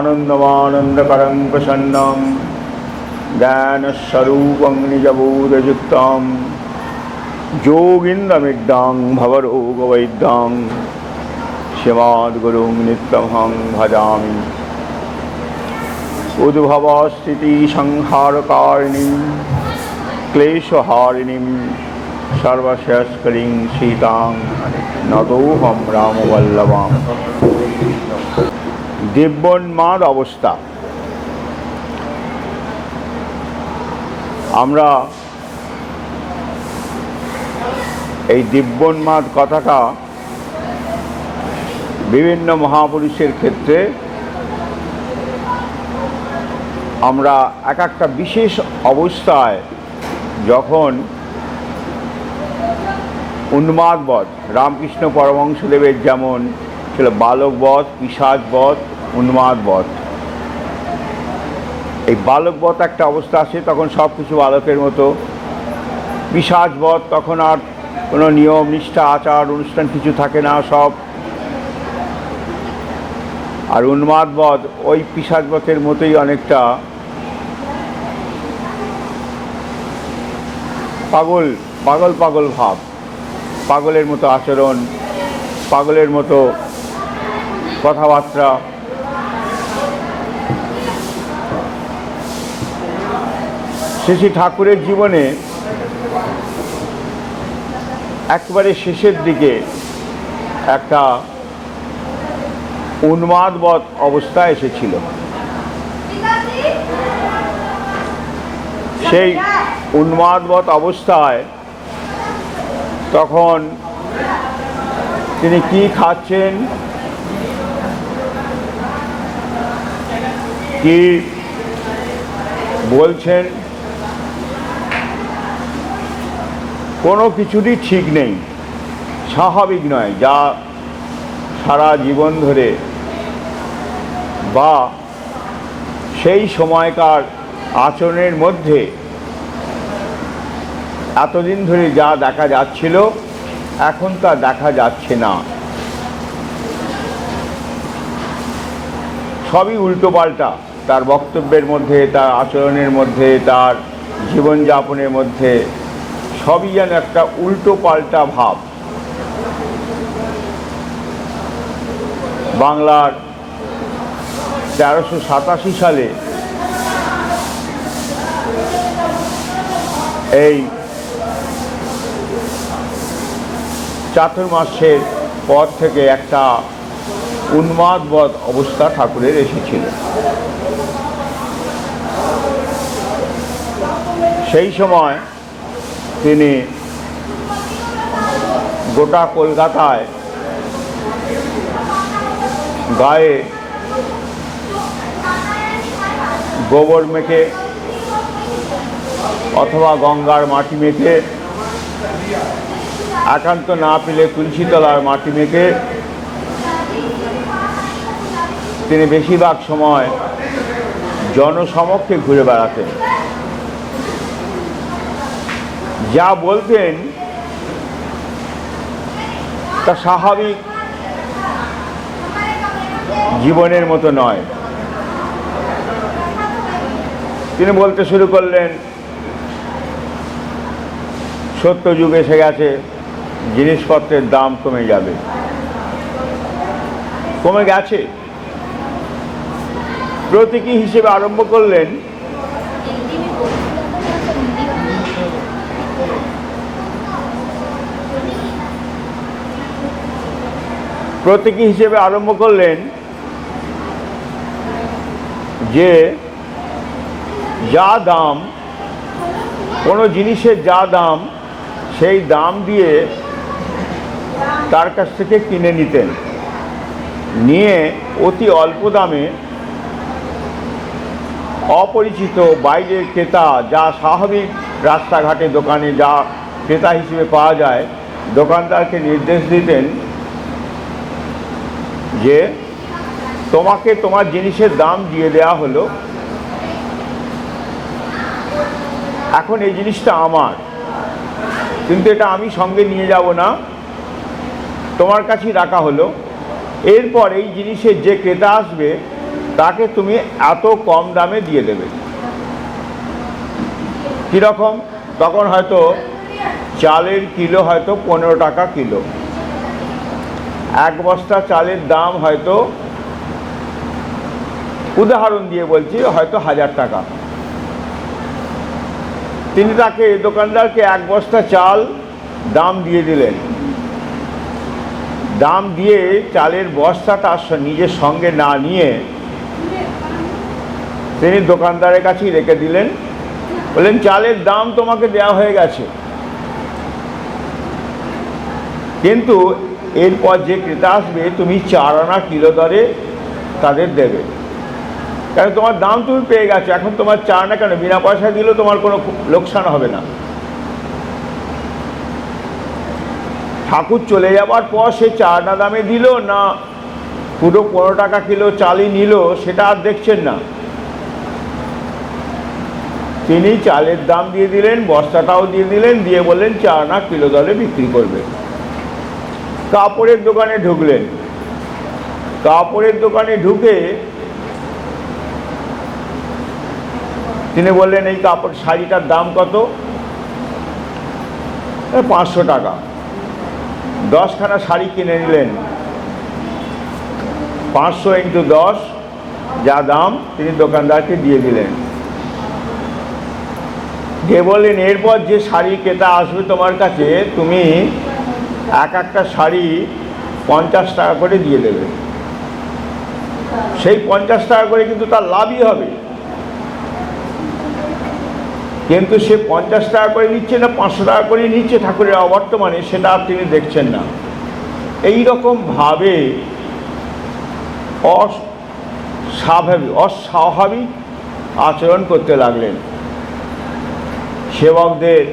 आनन्दमानन्दकरं प्रसन्नं ज्ञानस्वरूपं निजबोधयुक्तं योगीन्द्रमिड्डां भवरोगवैद्यां श्रीमद्गुरुं नित्यमहं भजामि। उद्भवस्थितिसंहारकारिणीं क्लेशहारिणीं सर्वशस्करीं सीतां नतोऽहं रामवल्लभां। दिव्योन्माद अवस्था। আমরা এই দিব্যোন্মাদ কথাটা বিভিন্ন মহাপুরুষের ক্ষেত্রে আমরা এক একটা বিশেষ অবস্থায় যখন উন্মাদবধ, রামকৃষ্ণ পরমহংসদেবের যেমন ছিল বালকবধ, পিশাচবধ, উন্মাদবধ। এই বালকবধ একটা অবস্থা আসে, তখন সব কিছু বালকের মতো। পিশাচবধ, তখন আর কোনো নিয়ম নিষ্ঠা আচার অনুষ্ঠান কিছু থাকে না, সব। আর উন্মাদবধ ওই পিশাচবধের মতোই অনেকটা পাগল পাগল পাগল ভাব, পাগলের মতো আচরণ, পাগলের মতো কথাবার্তা। শ্রী ঠাকুরের জীবনে একবারে শেষের দিকে একটা উন্মাদবধ অবস্থা এসেছিল। সেই উন্মাদবধ অবস্থায় তখন তিনি কি খাচ্ছেন, কি বলছেন, কোনো কিছুরই ঠিক নেই, স্বাভাবিক নয়। যা সারা জীবন ধরে বা সেই সময়কার আচরণের মধ্যে এতদিন ধরে যা দেখা যাচ্ছিল, এখন তা দেখা যাচ্ছে না। সবই উল্টোপাল্টা, তার বক্তব্যের মধ্যে, তার আচরণের মধ্যে, তার জীবনযাপনের মধ্যে সবই যেন একটা উল্টো পাল্টা ভাব। বাংলার 1387 সালে এই চাতুর্মাসের পর থেকে একটা উন্মাদবধ অবস্থা ঠাকুরের এসেছিল। সেই সময় তিনি গোটা কলকাতায় গায়ে গোবর মেখে অথবা গঙ্গার মাটি মেখে, একান্ত না পেলে তুলসীতলার মাটি মেখে তিনি বেশিরভাগ সময় জনসমক্ষে ঘুরে বেড়াতেন। যা বলতেন তা স্বাভাবিক জীবনের মতো নয়। তিনি বলতে শুরু করলেন, সত্যযুগ এসে গেছে, জিনিসপত্রের দাম কমে যাবে। কমে গেছে। প্রতীকী হিসেবে আরম্ভ করলেন যে যা দাম, কোনো জিনিসের যা দাম, সেই দাম দিয়ে তার কাছ থেকে কিনে নিতেন। নিয়ে অতি অল্প দামে অপরিচিত বাইরের ক্রেতা, যা স্বাভাবিক রাস্তাঘাটে দোকানে যা ক্রেতা হিসেবে পাওয়া যায়, দোকানদারকে নির্দেশ দিতেন যে তোমাকে তোমার জিনিসের দাম দিয়ে দেয়া হলো, এখন এই জিনিসটা আমার, কিন্তু এটা আমি সঙ্গে নিয়ে যাব না, তোমার কাছেই রাখা হলো। এরপর এই জিনিসের যে ক্রেতা আসবে তাকে তুমি এত কম দামে দিয়ে দেবে। কীরকম? তখন হয়তো চালের কিলো হয়তো 15 টাকা কিলো, এক বস্তা চালের দাম হয়তো, উদাহরণ দিয়ে বলছি, হয়তো 1000 টাকা। তিনি তাকে, দোকানদারকে, এক বস্তা চাল দাম দিয়ে দিলেন। দাম দিয়ে চালের বস্তাটা নিজের সঙ্গে না নিয়ে তিনি দোকানদারের কাছেই রেখে দিলেন, বললেন চালের দাম তোমাকে দেওয়া হয়ে গেছে, কিন্তু এরপর যে ক্রেতা আসবে তুমি 4 আনা কিলো দরে তাদের দেবে, কারণ তোমার দাম তুমি পেয়ে গেছো, এখন তোমার 4 আনা কেন, বিনা পয়সা দিলেও তোমার কোনো লোকসান হবে না। ঠাকুর চলে যাবার পর সে 4 আনা দামে দিল না পুরো 15 টাকা কিলো চালই নিল, সেটা আর দেখছেন না। তিনি চালের দাম দিয়ে দিলেন, বস্তাটাও দিয়ে দিলেন, দিয়ে বললেন 4 আনা কিলো দরে বিক্রি করবে। কাপড়ের দোকানে ঢুকলেন। কাপড়ের দোকানে ঢুকে তিনি বললেন এই কাপড় শাড়িটার দাম কত? 500 টাকা। 10খানা শাড়ি কিনে নিলেন, 500 × 10 যা দাম তিনি দোকানদারকে দিয়ে দিলেন। যে বললেন এরপর যে শাড়ি ক্রেতা আসবে তোমার কাছে তুমি একটা শাড়ি 50 টাকা করে দিয়ে দেবে। সেই 50 টাকা করে কিন্তু তার লাভই হবে, কিন্তু সে 50 টাকা করে নিচ্ছে না 500 টাকা করে নিচ্ছে ঠাকুরের অবর্তমানে, সেটা আর তিনি দেখছেন না। এই রকমভাবে অস্বাভাবিক আচরণ করতে লাগলেন। সেবকদের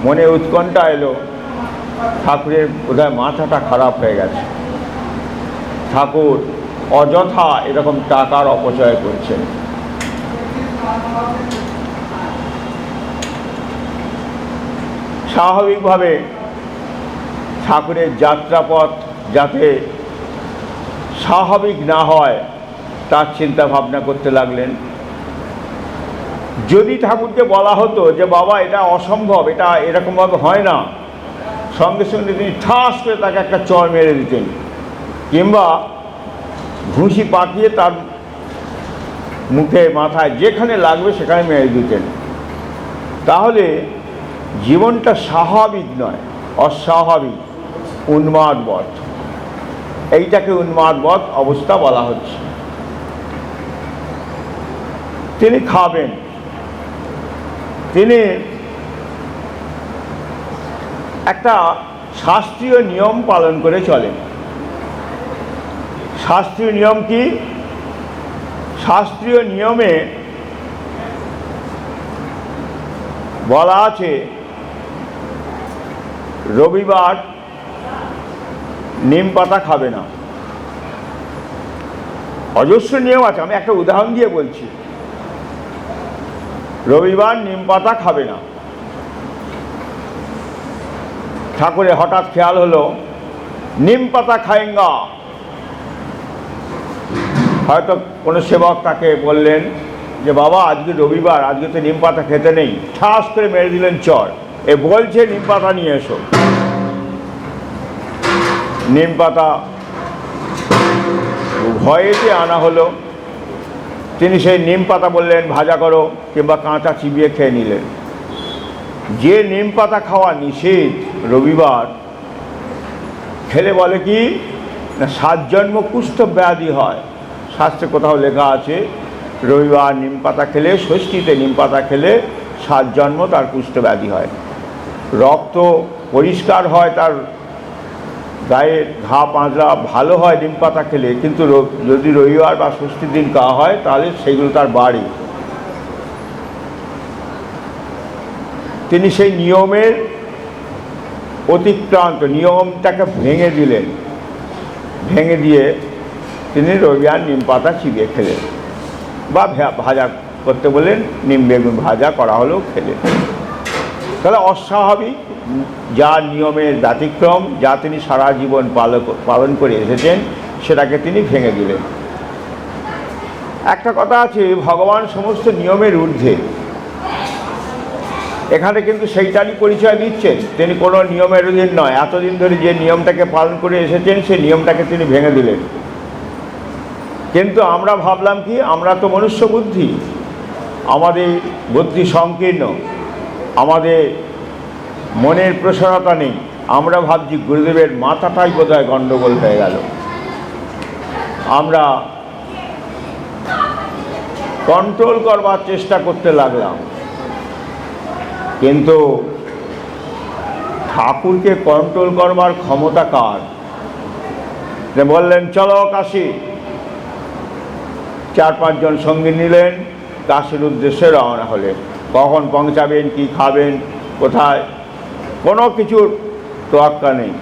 মনে উৎকণ্ঠা এলো, ঠাকুরের বোধহয় মাথাটা খারাপ হয়ে গেছে, ঠাকুর অযথা এরকম টাকার অপচয় করছেন। স্বাভাবিকভাবে ঠাকুরের যাত্রাপথ যাতে স্বাভাবিক না হয় তার চিন্তা ভাবনা করতে লাগলেন। যদি ঠাকুরকে বলা হতো যে বাবা এটা অসম্ভব, এটা এরকমভাবে হয় না, সঙ্গে সঙ্গে তিনি ঠাস করে তাকে একটা চড় মেরে দিতেন, কিংবা ঘুষি পাকিয়ে তার মুখে মাথায় যেখানে লাগবে সেখানে মেরে দিতেন। তাহলে জীবনটা স্বাভাবিক নয়, অস্বাভাবিক, উন্মাদবধ। এইটাকে উন্মাদবধ অবস্থা বলা হচ্ছে। তিনি খাবেন, তিনি একটা শাস্ত্রীয় নিয়ম পালন করে চলেন। শাস্ত্রীয় নিয়ম কি? শাস্ত্রীয় নিয়মে বলা আছে রবিবার নিম পাতা খাবে না। অজস্র নিয়ম আছে, আমি একটা উদাহরণ দিয়ে বলছি। রবিবার নিম পাতা খাবে না। ঠাকুরের হঠাৎ খেয়াল হলো নিম পাতা খায়েঙ্গা। হয়তো কোনো সেবক তাকে বললেন যে বাবা আজকে রবিবার, আজকে তো নিম পাতা খেতে নেই, ঠাস করে মেরে দিলেন চড়। এ বলছে নিম পাতা নিয়ে এসো। নিম পাতা ভয়েতে আনা হলো। তিনি সেই নিম পাতা বললেন ভাজা করো, কিংবা কাঁচা চিবিয়ে খেয়ে নিলেন। যে নিম পাতা খাওয়া নিষেধ রবিবার, খেলে বলে কি না 7 জন্ম কুষ্ঠ ব্যাধি হয়। শাস্ত্রে কোথাও লেখা আছে রবিবার নিম পাতা খেলে, ষষ্ঠীতে নিম পাতা খেলে 7 জন্ম তার কুষ্ঠ ব্যাধি হয়। রক্ত পরিষ্কার হয়, তার গায়ে ঘা পাঁজরা ভালো হয় নিম পাতা খেলে, কিন্তু যদি রবিবার বা ষষ্ঠীর দিন খাওয়া হয় তাহলে সেগুলো তার বাড়ে। তিনি সেই নিয়মের অতিক্রান্ত, নিয়মটাকে ভেঙে দিলেন। ভেঙে দিয়ে তিনি রবিবার নিম পাতা চিবিয়ে খেলেন, বা ভাজা করতে বললেন, নিম বেগুন ভাজা করা হলো, খেলেন। তাহলে অস্বাভাবিক, যা নিয়মের ব্যতিক্রম, যা তিনি সারা জীবন পালন করে এসেছেন, সেটাকে তিনি ভেঙে দিলেন। একটা কথা আছে, ভগবান সমস্ত নিয়মের ঊর্ধ্বে। এখানে কিন্তু সেইটারই পরিচয় দিচ্ছেন, তিনি কোনো নিয়মের অধীন নয়। এতদিন ধরে যে নিয়মটাকে পালন করে এসেছেন সেই নিয়মটাকে তিনি ভেঙে দিলেন। কিন্তু আমরা ভাবলাম কি, আমরা তো মনুষ্য বুদ্ধি, আমাদের বুদ্ধি সংকীর্ণ, আমাদের মনের প্রসারতা নেই। আমরা ভাবছি গুরুদেবের মাথাটাই বোধহয় গণ্ডগোল হয়ে গেল। আমরা কন্ট্রোল করবার চেষ্টা করতে লাগলাম, কিন্তু ঠাকুরকে কন্ট্রোল করবার ক্ষমতা কার? বললেন চলো কাশী। 4-5 জন সঙ্গী নিলেন, কাশীর উদ্দেশ্যে রওনা হলেন। কখন পৌঁছাবেন, কি খাবেন, কোথায়, কোনো কিছুর তোয়াক্কা নেই।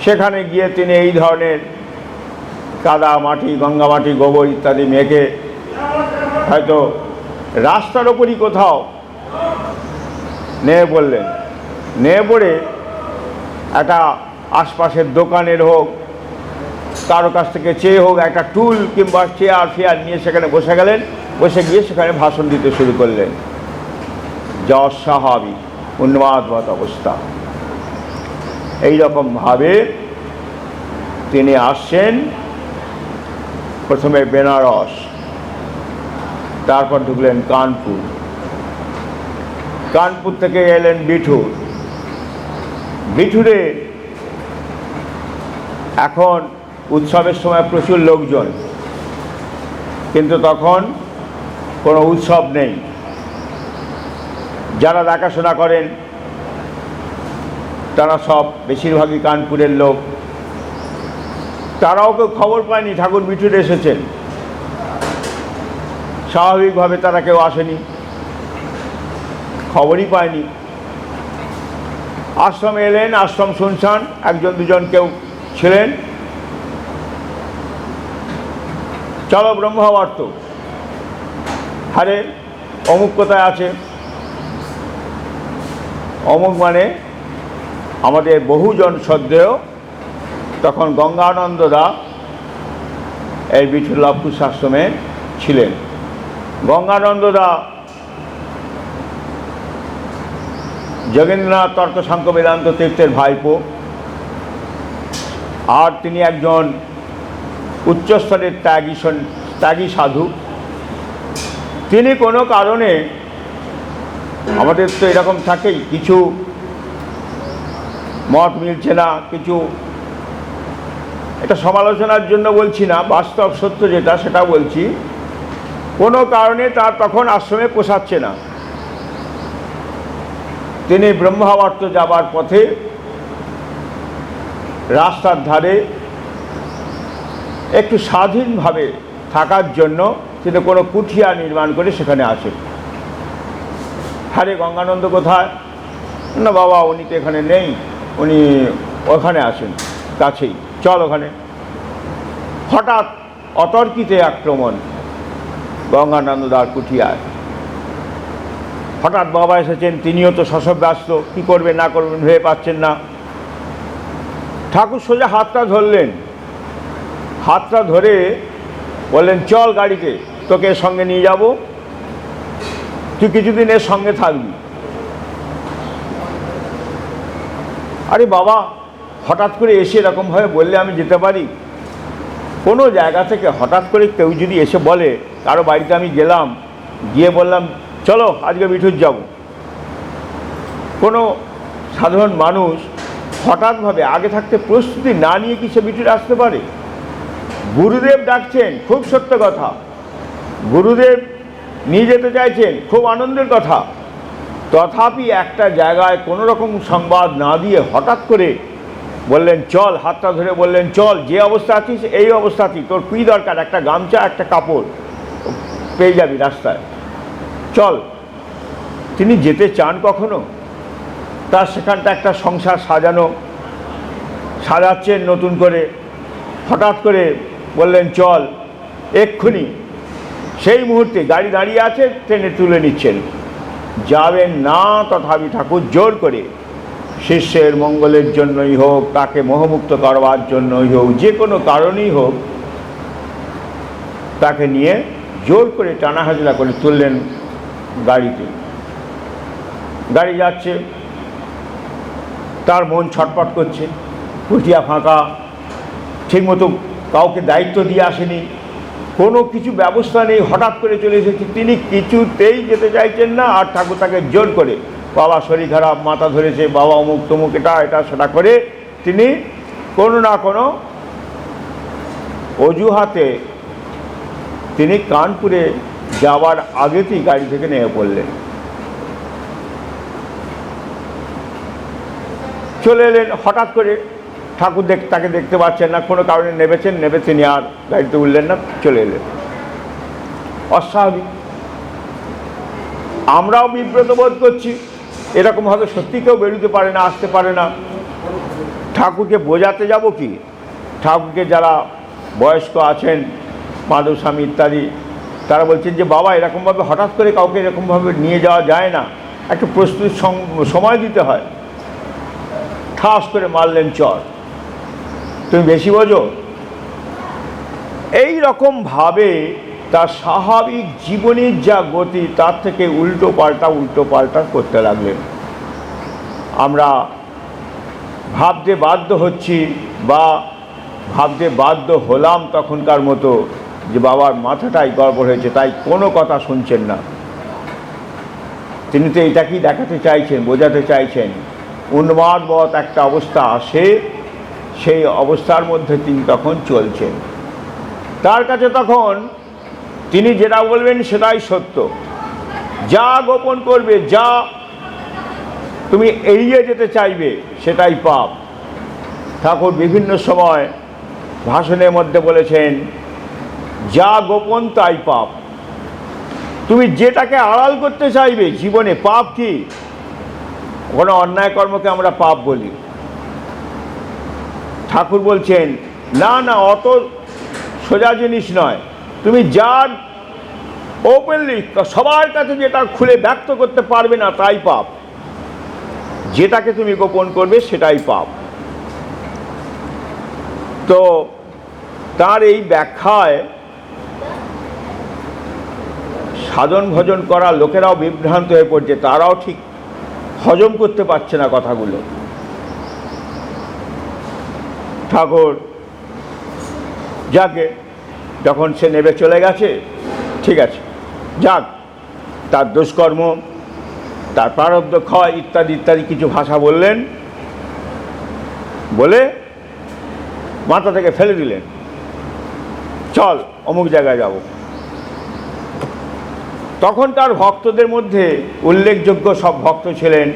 সেখানে গিয়ে তিনি এই ধরনের কাদা মাটি, গঙ্গা মাটি, গোবর ইত্যাদি মেখে হয়তো রাস্তার ওপরই কোথাও নেমে পড়লেন। নেমে পড়ে একটা আশপাশের দোকানের হোক, কারো কাছ থেকে চেয়ে হোক, একটা টুল কিংবা চেয়ার ফেয়ার নিয়ে সেখানে বসে গেলেন। বসে গিয়ে সেখানে ভাষণ দিতে শুরু করলেন। যা অস্বাভাবিক উন্মাদবৎ অবস্থা। এইরকমভাবে তিনি আসছেন প্রথমে বেনারস, তারপর ঢুকলেন কানপুর, কানপুর থেকে এলেন বিঠুর। বিঠুরে এখন উৎসবের সময় প্রচুর লোকজন, কিন্তু তখন কোনো উৎসব নেই। যারা দেখাশোনা করেন তারা সব বেশিরভাগই কানপুরের লোক। তারাও কেউ খবর পায়নি ঠাকুর বিঠুরে এসেছেন। স্বাভাবিকভাবে তারা কেউ আসেনি, খবরই পায়নি। আশ্রমে এলেন, আশ্রম শুনশান, 1-2 কেউ ছিলেন। চলো ব্রহ্মাবর্ত। আরে অমুক কোথায় আছে? অমুক মানে আমাদের বহুজন শ্রদ্ধেয় তখন গঙ্গানন্দ দা এই বিঠুল্লাভপুর আশ্রমে ছিলেন। গঙ্গানন্দ দা যোগেন্দ্রনাথ তর্ক সাংখ্য বেদান্ত তীর্থের ভাইপো, আর তিনি একজন উচ্চস্তরের ত্যাগী সাধু। তিনি কোনো কারণে, আমাদের তো এরকম থাকেই, কিছু মত মিলছে না, কিছু, এটা সমালোচনার জন্য বলছি না, বাস্তব সত্য যেটা সেটা বলছি। কোনো কারণে তার তখন আশ্রমে পোষাচ্ছে না। তিনি ব্রহ্মাবর্ত যাবার পথে রাস্তার ধারে একটু স্বাধীনভাবে থাকার জন্য তিনি কোনো কুঠিয়া নির্মাণ করে সেখানে আসেন। আরে গঙ্গানন্দ কোথায়? না বাবা, উনি তো এখানে নেই, উনি ওখানে আসেন কাছেই, চল ওখানে। হঠাৎ অতর্কিতে আক্রমণ গঙ্গানন্দদার কুঠিয়ায়। হঠাৎ বাবা এসেছেন, তিনিও তো শশব ব্যস্ত, কী করবেন না করবেন ভেবে পাচ্ছেন না। ঠাকুর সোজা হাতটা ধরলেন, হাতটা ধরে বললেন চল গাড়িতে, তোকে সঙ্গে নিয়ে যাব, তুই কিছুদিন এর সঙ্গে থাকবি। আরে বাবা, হঠাৎ করে এসে এরকমভাবে বললে আমি যেতে পারি? কোনো জায়গা থেকে হঠাৎ করে কেউ যদি এসে বলে, কারো বাড়িতে আমি গেলাম, গিয়ে বললাম চলো আজকে বিঠুর যাব, কোনো সাধারণ মানুষ হঠাৎভাবে আগে থাকতে প্রস্তুতি না নিয়ে কি সে বিঠুরে আসতে পারে? গুরুদেব ডাকছেন, খুব সত্য কথা, গুরুদেব নিয়ে যেতে চাইছেন, খুব আনন্দের কথা। তথাপি একটা জায়গায় কোনো রকম সংবাদ না দিয়ে হঠাৎ করে বললেন চল, হাতটা ধরে বললেন চল, যে অবস্থা আছিস এই অবস্থা আছিস, তোর কী দরকার, একটা গামছা একটা কাপড় পেয়ে যাবি রাস্তায়, চল। তিনি যেতে চান কখনো? তার সেখানটা একটা সংসার সাজাচ্ছেন নতুন করে, হঠাৎ করে বললেন চল এক্ষুনি। সেই মুহূর্তে গাড়ি দাঁড়িয়ে আছে, ট্রেনে তুলে নিচ্ছেন, যাবেন না। তথাপি ঠাকুর জোর করে শিষ্যের মঙ্গলের জন্যই হোক, তাকে মোহমুক্ত করবার জন্যই হোক, যে কোনো কারণেই হোক, তাকে নিয়ে জোর করে টানা হাজরা করে তুললেন গাড়িতে। গাড়ি যাচ্ছে, তার মন ছটফট করছে, কুটিয়া ফাঁকা, ঠিকমতো কাউকে দায়িত্ব দিয়ে আসেনি, কোনো কিছু ব্যবস্থা নেই, হঠাৎ করে চলে এসেছে। তিনি কিছুতেই যেতে চাইছেন না, আর ঠাকুর তাকে জোর করে, বাবা শরীর খারাপ, মাথা ধরেছে, বাবা অমুক তমুক, এটা সেটা করে তিনি কোনো না কোনো অজুহাতে তিনি কানপুরে যাওয়ার আগেতেই গাড়ি থেকে নেমে পড়লেন। চলে এলেন হঠাৎ করে, ঠাকুর তাকে দেখতে পাচ্ছেন না, কোনো কারণে নেবে তিনি আর গাড়িতে উঠলেন না, চলে এলেন। অস্বাভাবিক। আমরাও বিব্রত বোধ করছি, এরকম হয়তো সত্যি কেউ বেরোতে পারে না, আসতে পারে না। ঠাকুরকে বোঝাতে যাব কি? ঠাকুরকে যারা বয়স্ক আছেন, মাধব স্বামী ইত্যাদি, তারা বলছেন যে বাবা এরকমভাবে হঠাৎ করে কাউকে এরকমভাবে নিয়ে যাওয়া যায় না, একটু প্রস্তুতির সময় দিতে হয়। ঠাস করে মারলেন চর, তুমি বেশি বোঝো। এই রকমভাবে তার স্বাভাবিক জীবনের যা গতি, তার থেকে উল্টো পাল্টা করতে লাগলেন। আমরা ভাবতে বাধ্য হচ্ছি বা ভাবতে বাধ্য হলাম তখনকার মতো যে বাবার মাথাটাই গড়বড় হয়েছে, তাই কোনো কথা শুনছেন না। তিনি তো এটাকেই দেখাতে চাইছেন, বোঝাতে চাইছেন। উন্মাদবৎ একটা অবস্থা আসে, সেই অবস্থার মধ্যে তিনি তখন চলছেন। তার কাছে তখন তিনি যেটা বলবেন সেটাই সত্য, যা গোপন করবে, যা তুমি এড়িয়ে যেতে চাইবে, সেটাই পাপ। ঠাকুর বিভিন্ন সময় ভাষণের মধ্যে বলেছেন, যা গোপন তাই পাপ। তুমি যেটাকে আড়াল করতে চাইবে জীবনে, পাপ কি? কোনো অন্যায় কর্মকে আমরা পাপ বলি। ঠাকুর বলছেন না না, অত সোজা জিনিস নয়। তুমি যার ওপেনলি সবার কাছে যেটা খুলে ব্যক্ত করতে পারবে না, তাই পাপ। যেটাকে তুমি গোপন করবে সেটাই পাপ। তো তার এই ব্যাখ্যায় সাধন ভজন করা লোকেরাও বিভ্রান্ত হয়ে পড়ছে, তারাও ঠিক হজম করতে পারছে না কথাগুলো। ঠাকুর যাকে যখন সে নেবে চলে গেছে, ঠিক আছে, যাক, তার দুষ্কর্ম, তার প্রারব্ধ ক্ষয় ইত্যাদি ইত্যাদি কিছু ভাষা বললেন, বলে মাথা থেকে ফেলে দিলেন, চল অমুক জায়গায় যাব। তখন তার ভক্তদের মধ্যে উল্লেখযোগ্য সব ভক্ত ছিলেন।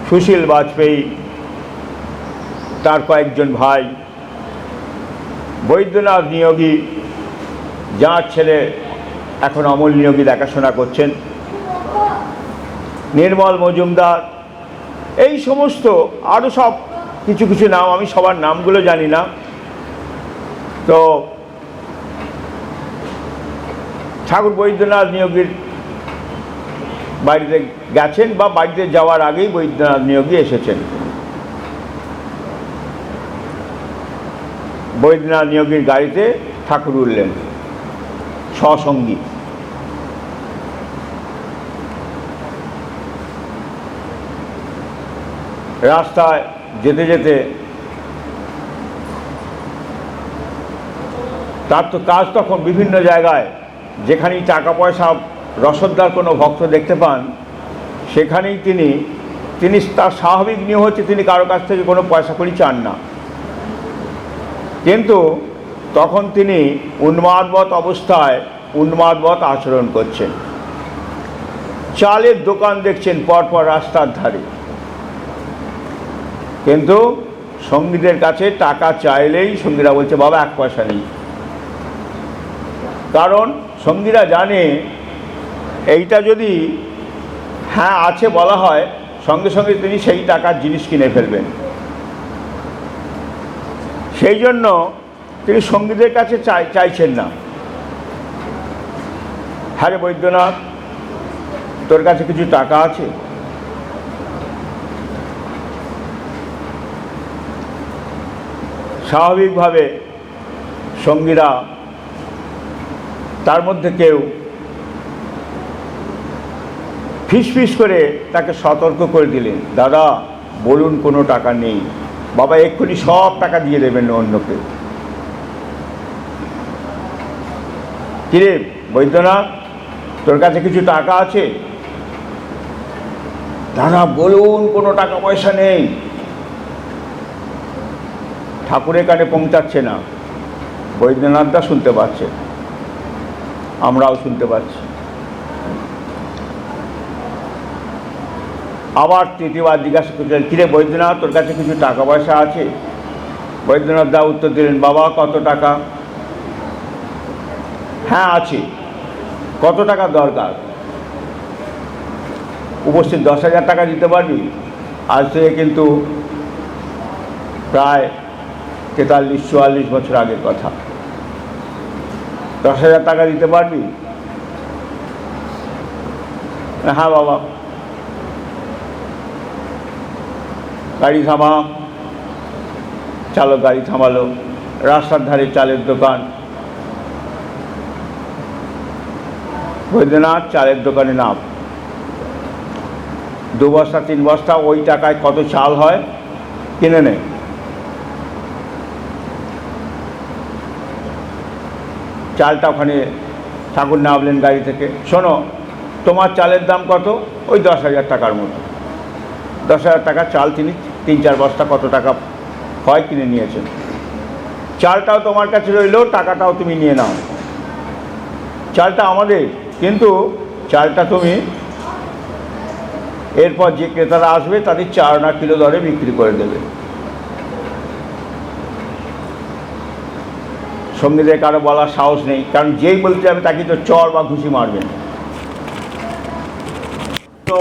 সুশীল বাজপেয়ী, তার কয়েকজন ভাই, বৈদ্যনাথ নিয়োগী, যাঁর ছেলে এখন অমল নিয়োগী দেখাশোনা করছেন, নির্মল মজুমদার, এই সমস্ত আরও সব কিছু কিছু নাম, আমি সবার নামগুলো জানি না। তো ঠাকুর বৈদ্যনাথ নিয়োগীর বাড়িতে গেছেন, বা বাড়িতে যাওয়ার আগেই বৈদ্যনাথ নিয়োগী এসেছেন। বৈদ্যনাথ নিয়োগীর গাড়িতে ঠাকুর উঠলেন সসঙ্গী। রাস্তায় যেতে যেতে তার তো কাজ তখন বিভিন্ন জায়গায়, যেখানেই টাকা পয়সা রসদদার কোনো ভক্ত দেখতে পান, সেখানেই তিনি তার স্বাভাবিক নিয়ম হচ্ছে তিনি কারো কাছ থেকে কোনো পয়সা কড়ি চান না। কিন্তু তখন তিনি উন্মাদবৎ অবস্থায় উন্মাদবৎ আচরণ করছেন। চালের দোকান দেখছেন পরপর রাস্তার ধারে, কিন্তু সঙ্গীদের কাছে টাকা চাইলেই সঙ্গীরা বলছে বাবা এক পয়সা নেই। কারণ সঙ্গীরা জানে এইটা যদি হ্যাঁ আছে বলা হয়, সঙ্গে সঙ্গে তিনি সেই টাকার জিনিস কিনে ফেলবেন। সেই জন্য তিনি সঙ্গীদের কাছে চাইছেন না। হ্যাঁ রে বৈদ্যনাথ, তোর কাছে কিছু টাকা আছে? স্বাভাবিকভাবে সঙ্গীরা তার মধ্যে কেউ ফিসফিস করে তাকে সতর্ক করে দিলেন, দাদা বলুন কোনো টাকা নেই, বাবা এক্ষুনি সব টাকা দিয়ে দেবেন অন্যকে। কিরে বৈদ্যনাথ, তোর কাছে কিছু টাকা আছে? দাদা বলুন কোনো টাকা পয়সা নেই। ঠাকুরের কানে পৌঁছাচ্ছে না, বৈদ্যনাথদা শুনতে পাচ্ছে, আমরাও শুনতে পাচ্ছি। আবার তৃতীয়বার জিজ্ঞাসা করলেন, কিরে বৈদ্যনাথ, তোর কাছে কিছু টাকা পয়সা আছে? বৈদ্যনাথ দা উত্তর দিলেন, বাবা কত টাকা? হ্যাঁ আছে। কত টাকা দরকার? উপস্থিত 10,000 টাকা দিতে পারবি? আজ থেকে কিন্তু প্রায় 43-44 বছর আগের কথা। 10,000 টাকা দিতে পারবি? হ্যাঁ বাবা। গাড়ি থামা। চালক গাড়ি থামালো। রাস্তার ধারে চালের দোকান। বৈদ্যনাথ চালের দোকানে নাম। 2 বস্তা 3 বস্তা ওই টাকায় কত চাল হয় কিনে নে। চালটা ওখানে ঠাকুর নামলেন গাড়ি থেকে, শোনো তোমার চালের দাম কত? ওই 10,000 টাকার মতো। 10,000 টাকা চাল তিনি 3-4 বস্তা কত টাকা হয় কিনে নিয়েছেন। চালটাও তোমার কাছে রইল, টাকাটাও তুমি নিয়ে নাও। চালটা আমাদের, কিন্তু চালটা তুমি এরপর যে ক্রেতারা আসবে তাদের 4 আনা কিলো দরে বিক্রি করে দেবে। সঙ্গীদের কারো বলার সাহস নেই, কারণ যেই বলতে যাবে তাকে তো চর বা ঘুষি মারবেন। তো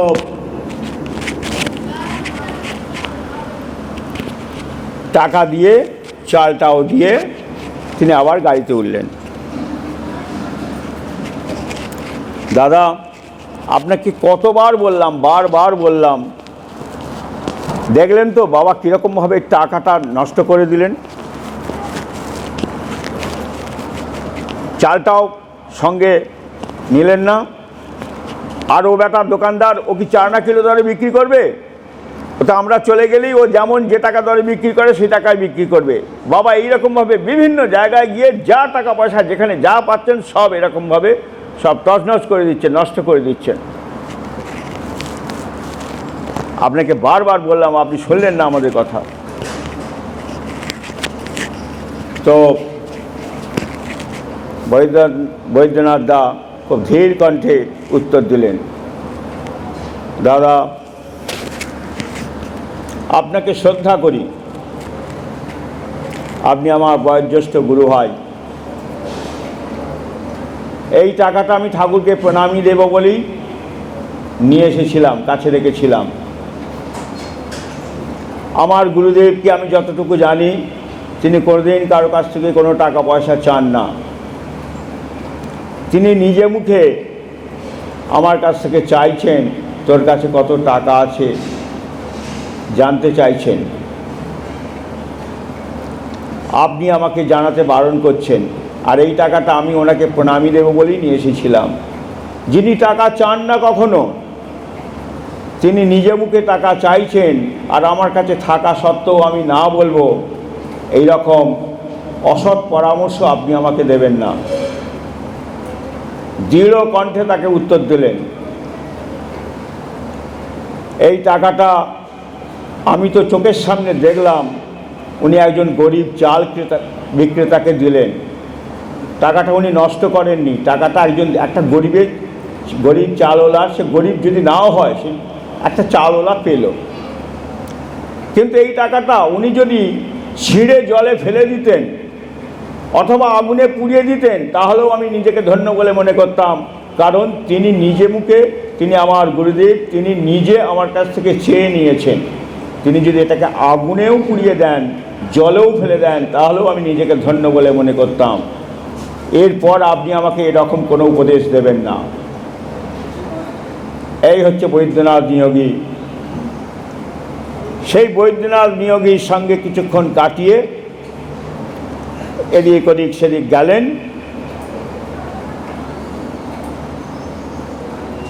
টাকা দিয়ে চালটাও দিয়ে তিনি আবার গাড়িতে উঠলেন। দাদা আপনাকে কতবার বললাম, বারবার বললাম, দেখলেন তো বাবা কীরকমভাবে টাকাটা নষ্ট করে দিলেন। চালটাও সঙ্গে নিলেন না। আর ও বেটার দোকানদার, ও কি 4 আনা কিলো দরে বিক্রি করবে? ওটা আমরা চলে গেলেই ও যেমন যে টাকা দরে বিক্রি করে সেই টাকায় বিক্রি করবে। বাবা এইরকমভাবে বিভিন্ন জায়গায় গিয়ে যা টাকা পয়সা যেখানে যা পাচ্ছেন সব এরকমভাবে সব তছনছ করে দিচ্ছেন, নষ্ট করে দিচ্ছেন। আপনাকে বারবার বললাম, আপনি শুনলেন না আমাদের কথা। তো বৈদ্যনাথ দা খুব ধীর কণ্ঠে উত্তর দিলেন, দাদা আপনাকে শ্রদ্ধা করি, আপনি আমার বয়োজ্যেষ্ঠ গুরু ভাই। এই টাকাটা আমি ঠাকুরকে প্রণামী দেব বলেই নিয়ে এসেছিলাম, কাছে রেখেছিলাম। আমার গুরুদেবকে আমি যতটুকু জানি, তিনি কোনোদিন কারো কাছ থেকে কোনো টাকা পয়সা চান না। তিনি নিজে মুখে আমার কাছ থেকে চাইছেন, তোর কাছে কত টাকা আছে জানতে চাইছেন। আপনি আমাকে জানাতে বারণ করছেন, আর এই টাকাটা আমি ওনাকে প্রণামী দেব বলেই নিয়ে এসেছিলাম। যিনি টাকা চান না কখনো, তিনি নিজে মুখে টাকা চাইছেন, আর আমার কাছে থাকা সত্ত্বেও আমি না বলবো, এই রকম অসৎ পরামর্শ আপনি আমাকে দেবেন না। দৃঢ় কণ্ঠে তাকে উত্তর দিলেন, এই টাকাটা আমি তো চোখের সামনে দেখলাম, উনি একজন গরিব চাল বিক্রেতাকে দিলেন। টাকাটা উনি নষ্ট করেননি, টাকাটা একটা গরিব চালওয়ালা, সে গরিব যদি নাও হয়, সে একটা চালওয়ালা পেল। কিন্তু এই টাকাটা উনি যদি ছিঁড়ে জলে ফেলে দিতেন অথবা আগুনে পুড়িয়ে দিতেন, তাহলেও আমি নিজেকে ধন্য বলে মনে করতাম। কারণ তিনি নিজে মুখে, তিনি আমার গুরুদেব, তিনি নিজে আমার কাছ থেকে চেয়ে নিয়েছেন। তিনি যদি এটাকে আগুনেও পুড়িয়ে দেন, জলেও ফেলে দেন, তাহলেও আমি নিজেকে ধন্য বলে মনে করতাম। এরপর আপনি আমাকে এরকম কোনো উপদেশ দেবেন না। এই হচ্ছে বৈদ্যনাথ নিয়োগী। সেই বৈদ্যনাথ নিয়োগীর সঙ্গে কিছুক্ষণ কাটিয়ে এদিক ওদিক সেদিক গেলেন।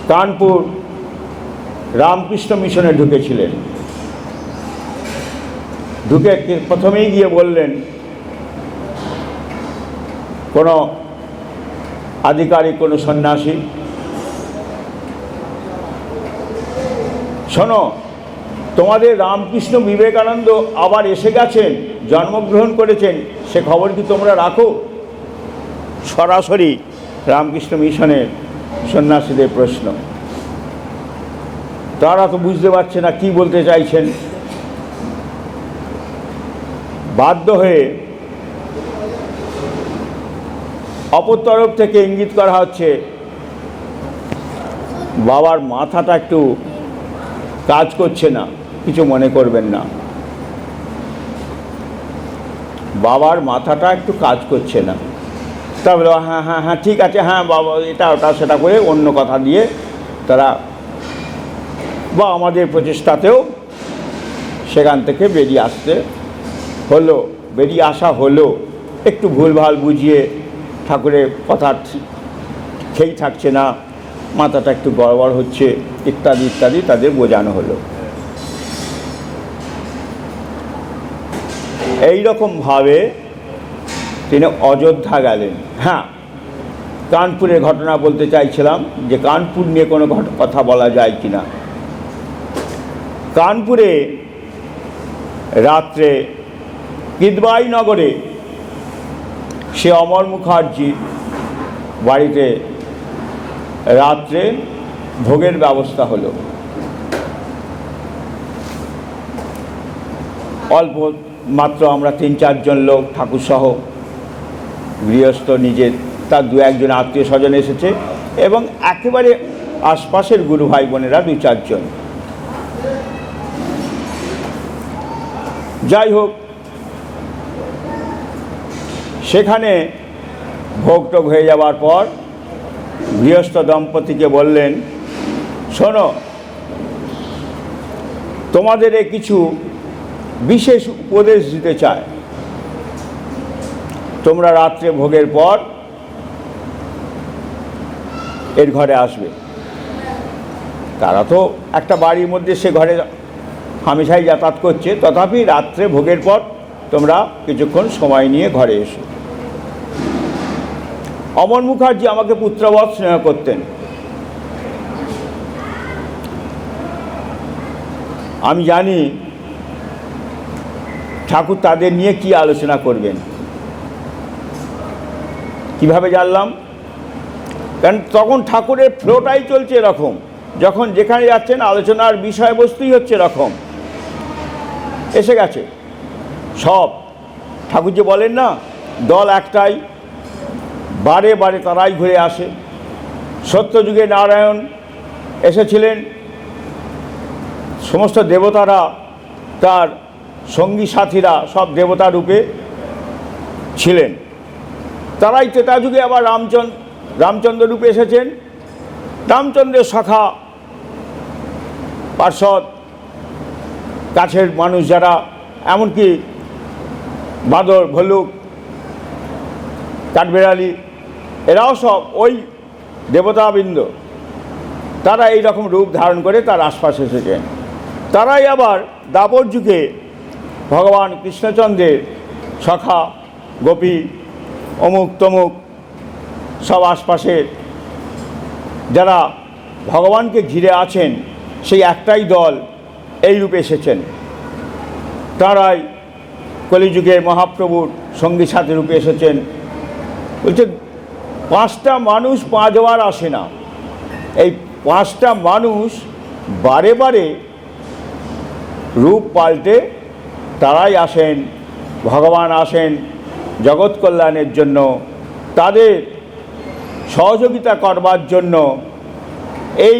কানপুর রামকৃষ্ণ মিশনে ঢুকেছিলেন। ঢুকে প্রথমেই গিয়ে বললেন, কোনো আধিকারিক, কোনো সন্ন্যাসী, শোনো, তোমাদের রামকৃষ্ণ বিবেকানন্দ আবার এসে গেছেন, জন্মগ্রহণ করেছেন, সে খবর কি তোমরা রাখো? সরাসরি রামকৃষ্ণ মিশনের সন্ন্যাসীদের প্রশ্ন। তারা তো বুঝতে পারছে না কি বলতে চাইছেন। বাধ্য হয়ে অপর তরফ থেকে ইঙ্গিত করা হচ্ছে, বাবার মাথাটা একটু কাজ করছে না, কিছু মনে করবেন না, বাবার মাথাটা একটু কাজ করছে না। তা বলো, হ্যাঁ হ্যাঁ হ্যাঁ ঠিক আছে, হ্যাঁ বাবা এটা ওটা সেটা করে অন্য কথা দিয়ে তারা, বা আমাদের প্রচেষ্টাতেও সেখান থেকে বেরিয়ে আসতে হলো, বেরিয়ে আসা হলো। একটু ভুলভাল বুঝিয়ে ঠাকুরের কথা খেই থাকছে না, মাথাটা একটু গড়বড় হচ্ছে, ইত্যাদি ইত্যাদি তাদের বোঝানো হলো। এইরকমভাবে তিনি অযোধ্যা গেলেন। হ্যাঁ, কানপুরের ঘটনা বলতে চাইছিলাম, যে কানপুর নিয়ে কোনো কথা বলা যায় কি না। কানপুরে রাত্রে কিদবাই নগরে সে অমর মুখার্জি বাড়িতে রাত্রে ভোগের ব্যবস্থা হলো। অল্প মাত্র আমরা ৩-৪ লোক, ঠাকুরসহ গৃহস্থ, নিজের তার ২-১ জন আত্মীয় স্বজন এসেছে, এবং একেবারে আশপাশের গুরু ভাই বোনেরা ২-৪ জন। যাই হোক, সেখানে ভোগ টোগ হয়ে যাওয়ার পর গৃহস্থ দম্পতিকে বললেন, শোনো, তোমাদের কিছু বিশেষ উপদেশ দিতে চায়। তোমরা রাত্রে ভোগের পর এর ঘরে আসবে। তারা তো একটা বাড়ির মধ্যে, সে ঘরে হামেশাই যাতায়াত করছে, তথাপি রাত্রে ভোগের পর তোমরা কিছুক্ষণ সময় নিয়ে ঘরে এসো। অমর মুখার্জি আমাকে পুত্রবৎ স্নেহ করতেন। আমি জানি ঠাকুর তাদের নিয়ে কি আলোচনা করবেন। কিভাবে জানলাম? কারণ তখন ঠাকুরের ফ্লোটাই চলছে এরকম, যখন যেখানে যাচ্ছেন আলোচনার বিষয়বস্তুই হচ্ছে এরকম। এসে গেছে সব, ঠাকুর যে বলেন না, দল একটাই, বারে বারে তারাই ঘুরে আসে। সত্যযুগে নারায়ণ এসেছিলেন, সমস্ত দেবতারা, তার সঙ্গী সাথীরা সব দেবতা রূপে ছিলেন। তারাই ত্রেতাযুগে আবার রামচন্দ্র রূপে এসেছেন। রামচন্দ্রের সখা পার্ষদ, কাছের মানুষ যারা, এমনকি বাঁদর, ভল্লুক, কাঠবেড়ালি, এরাও সব ওই দেবতাবৃন্দ। তারা এই রকম রূপ ধারণ করে তার আশপাশে এসেছেন। তারাই আবার দ্বাপর যুগে ভগবান কৃষ্ণচন্দ্রের সখা, গোপী, অমুক তমুক সব আশপাশের যারা ভগবানকে ঘিরে আছেন, সেই একটাই দল এই রূপে এসেছেন। তারাই কলিযুগে মহাপ্রভুর সঙ্গী সাথী রূপে এসেছেন। বলছে 5টা মানুষ 5 বার আসে না, এই 5টা মানুষ বারে বারে রূপ পাল্টে তারাই আসেন। ভগবান আসেন জগৎ কল্যাণের জন্য, তাদের সহযোগিতা করবার জন্য। এই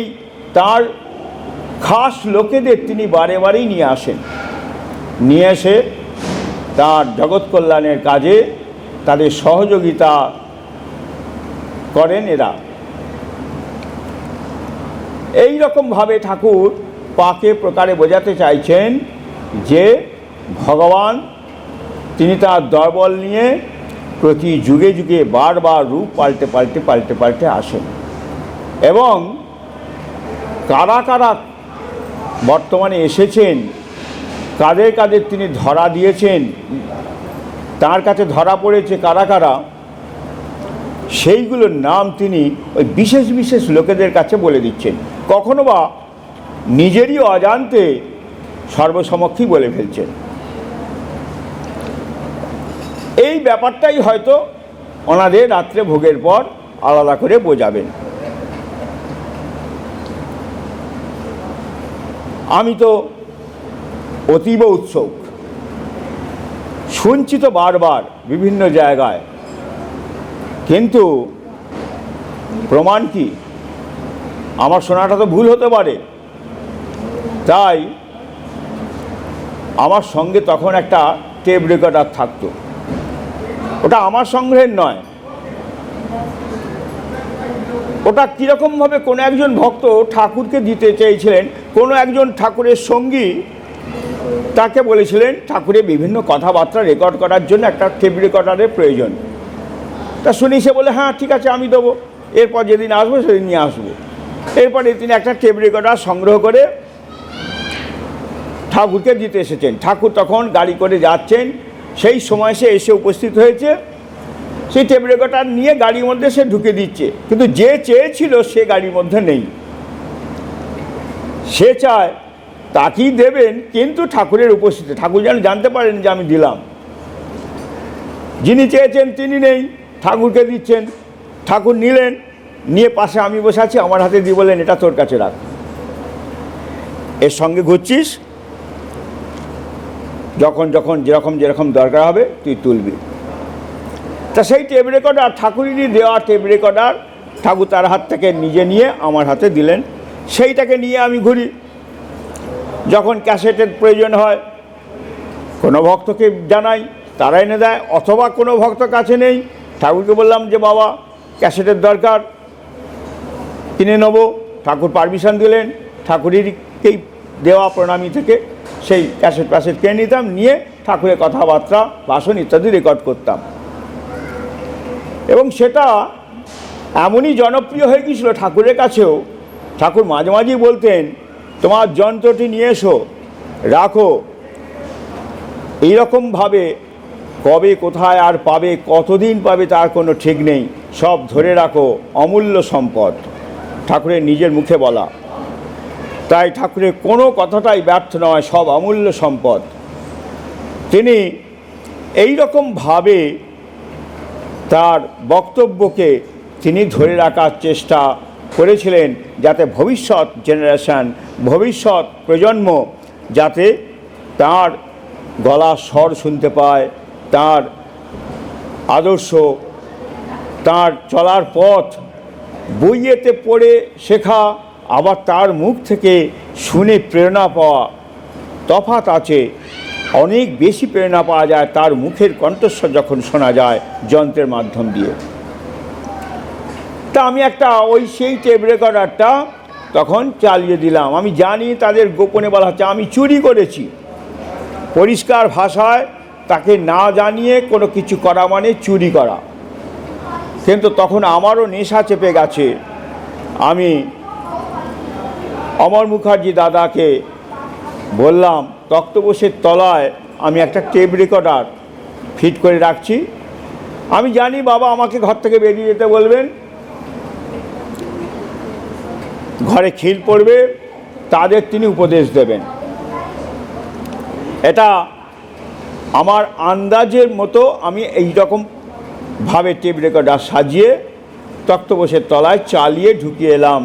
তার খাস লোকেদের তিনি বারে বারেই নিয়ে আসেন, নিয়ে এসে তার জগৎ কল্যাণের কাজে তাদের সহযোগিতা করেন এরা। এই রকমভাবে ঠাকুর পাকে প্রকারে বোঝাতে চাইছেন যে ভগবান তিনি তার দলবল নিয়ে প্রতি যুগে যুগে বারবার রূপ পাল্টে পাল্টে আসেন, এবং কারা কারা বর্তমানে এসেছেন, কাদের কাদের তিনি ধরা দিয়েছেন, তার কাছে ধরা পড়েছে কারা কারা, সেইগুলোর নাম তিনি ওই বিশেষ বিশেষ লোকেদের কাছে বলে দিচ্ছেন। কখনো বা নিজেরই অজান্তে সর্বসমক্ষেই বলে ফেলছেন। এই ব্যাপারটাই হয়তো ওনাদের রাত্রে ভোগের পর আলাদা করে বোঝাবেন। আমি তো অতীব উৎসুক, শুনছি তো বারবার বিভিন্ন জায়গায়, কিন্তু প্রমাণ কি? আমার শোনাটা তো ভুল হতে পারে। তাই আমার সঙ্গে তখন একটা টেপ রেকর্ডার থাকতো। ওটা আমার সংগ্রহের নয়, ওটা কীরকমভাবে কোনো একজন ভক্ত ঠাকুরকে দিতে চেয়েছিলেন। কোনো একজন ঠাকুরের সঙ্গী তাকে বলেছিলেন ঠাকুরের বিভিন্ন কথাবার্তা রেকর্ড করার জন্য একটা টেপ রেকর্ডারের প্রয়োজন। তা শুনি সে বলে, হ্যাঁ ঠিক আছে আমি দেবো, এরপর যেদিন আসবো সেদিন নিয়ে আসবো। এরপরে তিনি একটা টেপ রেকর্ডার সংগ্রহ করে ঠাকুরকে দিতে এসেছেন। ঠাকুর তখন গাড়ি করে যাচ্ছেন, সেই সময় সে এসে উপস্থিত হয়েছে। সেই টেপ রেকর্ডার নিয়ে গাড়ির মধ্যে সে ঢুকে দিচ্ছে, কিন্তু যে চেয়েছিল সে গাড়ির মধ্যে নেই। সে চায় তাকেই দেবেন, কিন্তু ঠাকুরের উপস্থিতি, ঠাকুর যেন জানতে পারেন যে আমি দিলাম। যিনি চেয়েছেন তিনি নেই, ঠাকুরকে দিচ্ছেন। ঠাকুর নিলেন, নিয়ে পাশে আমি বসে আছি, আমার হাতে দিয়ে বললেন, এটা তোর কাছে রাখ, এর সঙ্গে ঘুরছিস, যখন যখন যেরকম দরকার হবে তুই তুলবি। তা সেই টেপ রেকর্ডার, ঠাকুরেরই দেওয়া টেপ রেকর্ডার, ঠাকুর তার হাত থেকে নিজে নিয়ে আমার হাতে দিলেন। সেইটাকে নিয়ে আমি ঘুরি। যখন ক্যাসেটের প্রয়োজন হয় কোনো ভক্তকে জানাই, তারা এনে দেয়, অথবা কোনো ভক্ত কাছে নেই, ঠাকুরকে বললাম যে বাবা ক্যাসেটের দরকার, কিনে নেবো। ঠাকুর পারমিশন দিলেন, ঠাকুরেরকেই দেওয়া প্রণামী থেকে সেই ক্যাসেট কিনে নিতাম, নিয়ে ঠাকুরের কথাবার্তা, ভাষণ ইত্যাদি রেকর্ড করতাম। এবং সেটা এমনই জনপ্রিয় হয়ে গিয়েছিল ঠাকুরের কাছেও। ঠাকুর মাঝে মাঝেই বলতেন, তোমার যন্ত্রটি নিয়ে এসো, রাখো, এইরকমভাবে কবে কোথায় আর পাবে, কতদিন পাবে তার কোনো ঠিক নেই, সব ধরে রাখো, অমূল্য সম্পদ। ঠাকুরের নিজের মুখে বলা। তাই ঠাকুরের কোনো কথাটাই ব্যর্থ নয়, সব অমূল্য সম্পদ। তিনি এই রকমভাবে তার বক্তব্যকে তিনি ধরে রাখার চেষ্টা করেছিলেন, যাতে ভবিষ্যৎ জেনারেশন, ভবিষ্যৎ প্রজন্ম যাতে তার গলার স্বর শুনতে পায়, তার আদর্শ, তার চলার পথ বইয়েতে পড়ে শেখা, আবার তার মুখ থেকে শুনে প্রেরণা পাওয়া। তফাৎ আছে, অনেক বেশি প্রেরণা পাওয়া যায় তার মুখের কণ্ঠস্বর যখন শোনা যায় যন্ত্রের মাধ্যম দিয়ে। তা আমি একটা সেই টেপ রেকর্ডারটা তখন চালিয়ে দিলাম। আমি জানি তাদের গোপনে বলা হচ্ছে আমি চুরি করেছি, পরিষ্কার ভাষায় তাকে না জানিয়ে কোনো কিছু করা মানে চুরি করা। কিন্তু তখন আমারও নেশা চেপে গেছে। আমি অমর মুখার্জি দাদাকে বললাম, তক্তপোষের তলায় আমি একটা টেপ রেকর্ডার ফিট করে রাখছি, আমি জানি বাবা আমাকে ঘর থেকে বেরিয়ে যেতে বলবেন, ঘরে খিল পড়বে, তাদের তিনি উপদেশ দেবেন। এটা আমার আন্দাজের মতো আমি এই রকমভাবে টেপ রেকর্ডার সাজিয়ে তক্তপোষের তলায় চালিয়ে ঢুকিয়ে এলাম।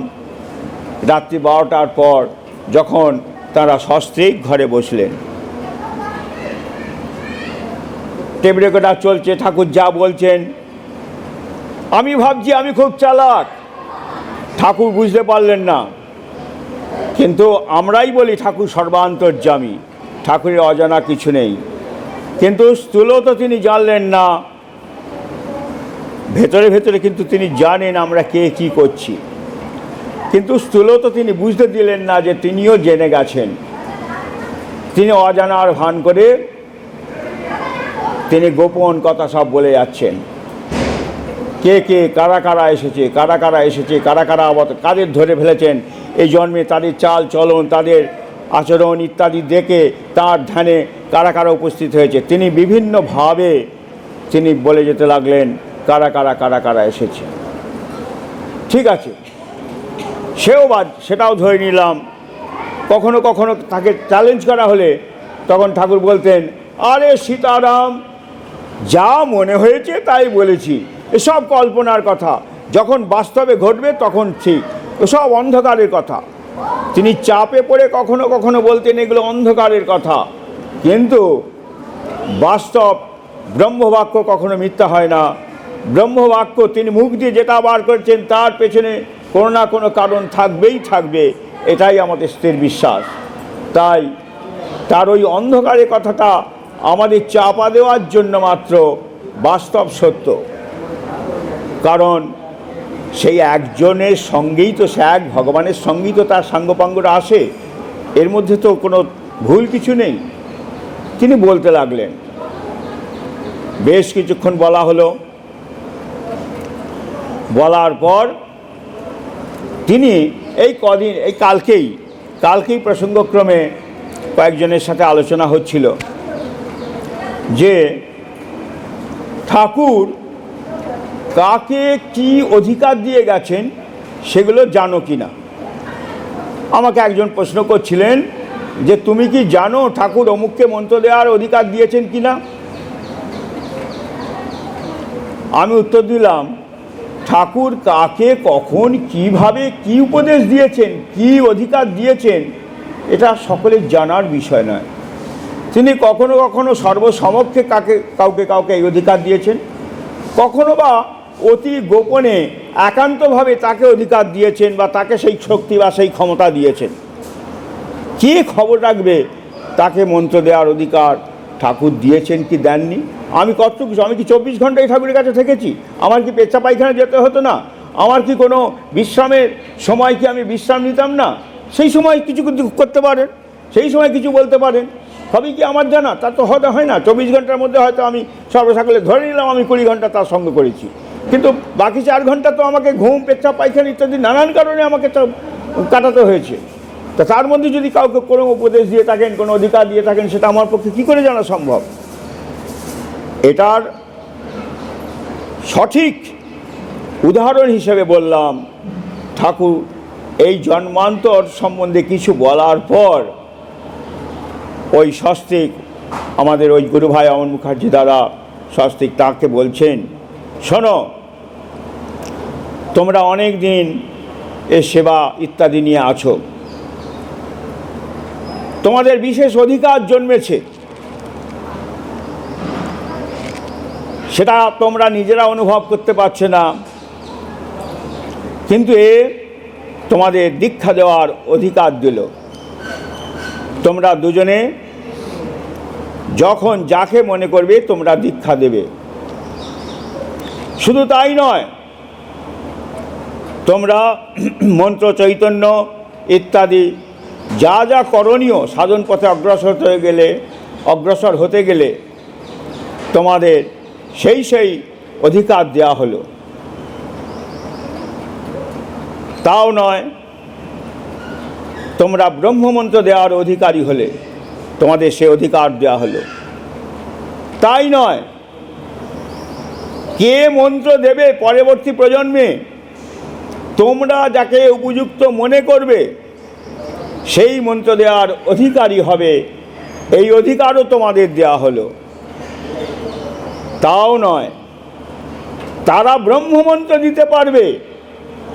রাত্রি 12টার পর যখন তারা সস্ত্রীক ঘরে বসলেন, টেপ রেকর্ডার চলছে, ঠাকুর যা বলছেন। আমি ভাবছি আমি খুব চালাক, ঠাকুর বুঝতে পারলেন না। কিন্তু আমরাই বলি ঠাকুর সর্বান্তর্যামী, ঠাকুরের অজানা কিছু নেই। কিন্তু স্থূলও তো তিনি জানলেন না, ভেতরে ভেতরে কিন্তু তিনি জানেন আমরা কে কী করছি। কিন্তু স্থূলও তো তিনি বুঝতে দিলেন না যে তিনিও জেনে গেছেন। তিনি অজানার ভান করে তিনি গোপন কথা সব বলে যাচ্ছেন। কে কে কারা কারা এসেছে, কারা কারা এসেছে, কারা কারা আবার কাদের ধরে ফেলেছেন, এই জন্মে তাদের চাল চলন, তাদের আচরণ ইত্যাদি দেখে তার ধ্যানে কারা কারা উপস্থিত হয়েছে। তিনি বিভিন্নভাবে তিনি বলে যেতে লাগলেন কারা কারা কারা কারা এসেছে। ঠিক আছে, সেটাও ধরে নিলাম। কখনো কখনো তাকে চ্যালেঞ্জ করা হলে তখন ঠাকুর বলতেন, আরে সীতারাম, যা মনে হয়েছে তাই বলেছি, এসব কল্পনার কথা, যখন বাস্তবে ঘটবে তখন ঠিক, এসব অন্ধকারের কথা। তিনি চাপে পড়ে কখনো কখনো বলতেন এগুলো অন্ধকারের কথা, কিন্তু বাস্তব ব্রহ্মবাক্য কখনো মিথ্যা হয় না। ব্রহ্মবাক্য তিনি মুখ দিয়ে যেটা বার করছেন তার পেছনে কোনো না কোনো কারণ থাকবেই থাকবে, এটাই আমাদের স্থির বিশ্বাস। তাই তার ওই অন্ধকারের কথাটা আমাদের চাপা দেওয়ার জন্য মাত্র বাস্তব সত্য, কারণ সেই একজনের সঙ্গেই তো, সে এক ভগবানের সঙ্গেই তো তার সাঙ্গপাঙ্গরা আসে, এর মধ্যে তো কোনো ভুল কিছু নেই। তিনি বলতে লাগলেন, বেশ কিছুক্ষণ বলা হলো। বলার পর তিনি এই কালকেই প্রসঙ্গক্রমে কয়েকজনের সাথে আলোচনা হচ্ছিল যে ঠাকুর কাকে কি অধিকার দিয়ে গেছেন সেগুলো জানো কি না। আমাকে একজন প্রশ্ন করছিলেন যে তুমি কি জানো ঠাকুর অমুককে মন্ত্র দেওয়ার অধিকার দিয়েছেন কি না। আমি উত্তর দিলাম, ঠাকুর কাকে কখন কিভাবে কি উপদেশ দিয়েছেন, কি অধিকার দিয়েছেন, এটা সকলের জানার বিষয় নয়। তিনি কখনো কখনো সর্বসমক্ষে কাউকে এই অধিকার দিয়েছেন, কখনো বা অতি গোপনে একান্তভাবে তাকে অধিকার দিয়েছেন বা তাকে সেই শক্তি বা সেই ক্ষমতা দিয়েছেন। কে খবর রাখবে তাকে মন্ত্র দেওয়ার অধিকার ঠাকুর দিয়েছেন কি দেননি। আমি আমি কি 24 ঘন্টা এই ঠাকুরের কাছে থেকেছি? আমার কি পেচ্ছা পায়খানা যেতে হতো না? আমার কি কোনো বিশ্রামের সময় কি আমি বিশ্রাম নিতাম না? সেই সময় কিছু করতে পারেন, সেই সময় কিছু বলতে পারেন, সবই কি আমার জানা? তা তো হতে হয় না। 24 ঘন্টার মধ্যে হয়তো আমি সর্বসাকলে ধরে নিলাম আমি 20 ঘন্টা তার সঙ্গে করেছি, কিন্তু বাকি 4 ঘন্টা তো আমাকে ঘুম, পেচ্ছা পায়খানা ইত্যাদি নানান কারণে আমাকে তো কাটাতে হয়েছে। তা তার মধ্যে যদি কাউকে কোনো উপদেশ দিয়ে থাকেন, কোনো অধিকার দিয়ে থাকেন, সেটা আমার পক্ষে কী করে জানা সম্ভব? এটার সঠিক উদাহরণ হিসেবে বললাম, ঠাকুর এই জন্মান্তর সম্বন্ধে কিছু বলার পর ওই স্বস্তিক, আমাদের ওই গুরু ভাই অমন মুখার্জি দ্বারা স্বস্তিক, তাকে বলছেন, শোনো, তোমরা অনেক দিন এ সেবা ইত্যাদি নিয়ে আছো, তোমাদের বিশেষ অধিকার জন্মেছে, সেটা তোমরা নিজেরা অনুভব করতে পারছে না, কিন্তু এ তোমাদের দীক্ষা দেওয়ার অধিকার দিল। তোমরা দুজনে যখন যাকে মনে করবে তোমরা দীক্ষা দেবে। শুধু তাই নয়, তোমরা মন্ত্র চৈতন্য ইত্যাদি যা যা করণীয় সাধন পথে অগ্রসর হতে গেলে তোমাদের সেই অধিকার দেওয়া হলো। তাও নয়, তোমরা ব্রহ্মমন্ত্র দেওয়ার অধিকারী হলে তোমাদের সে অধিকার দেওয়া হলো। তাই নয়, কে মন্ত্র দেবে পরবর্তী প্রজন্মে, তোমরা যাকে উপযুক্ত মনে করবে সেই মন্ত্র দেওয়ার অধিকারী হবে, এই অধিকারও তোমাদের দেওয়া হলো। তাও নয়, তারা ব্রহ্মমন্ত্র দিতে পারবে,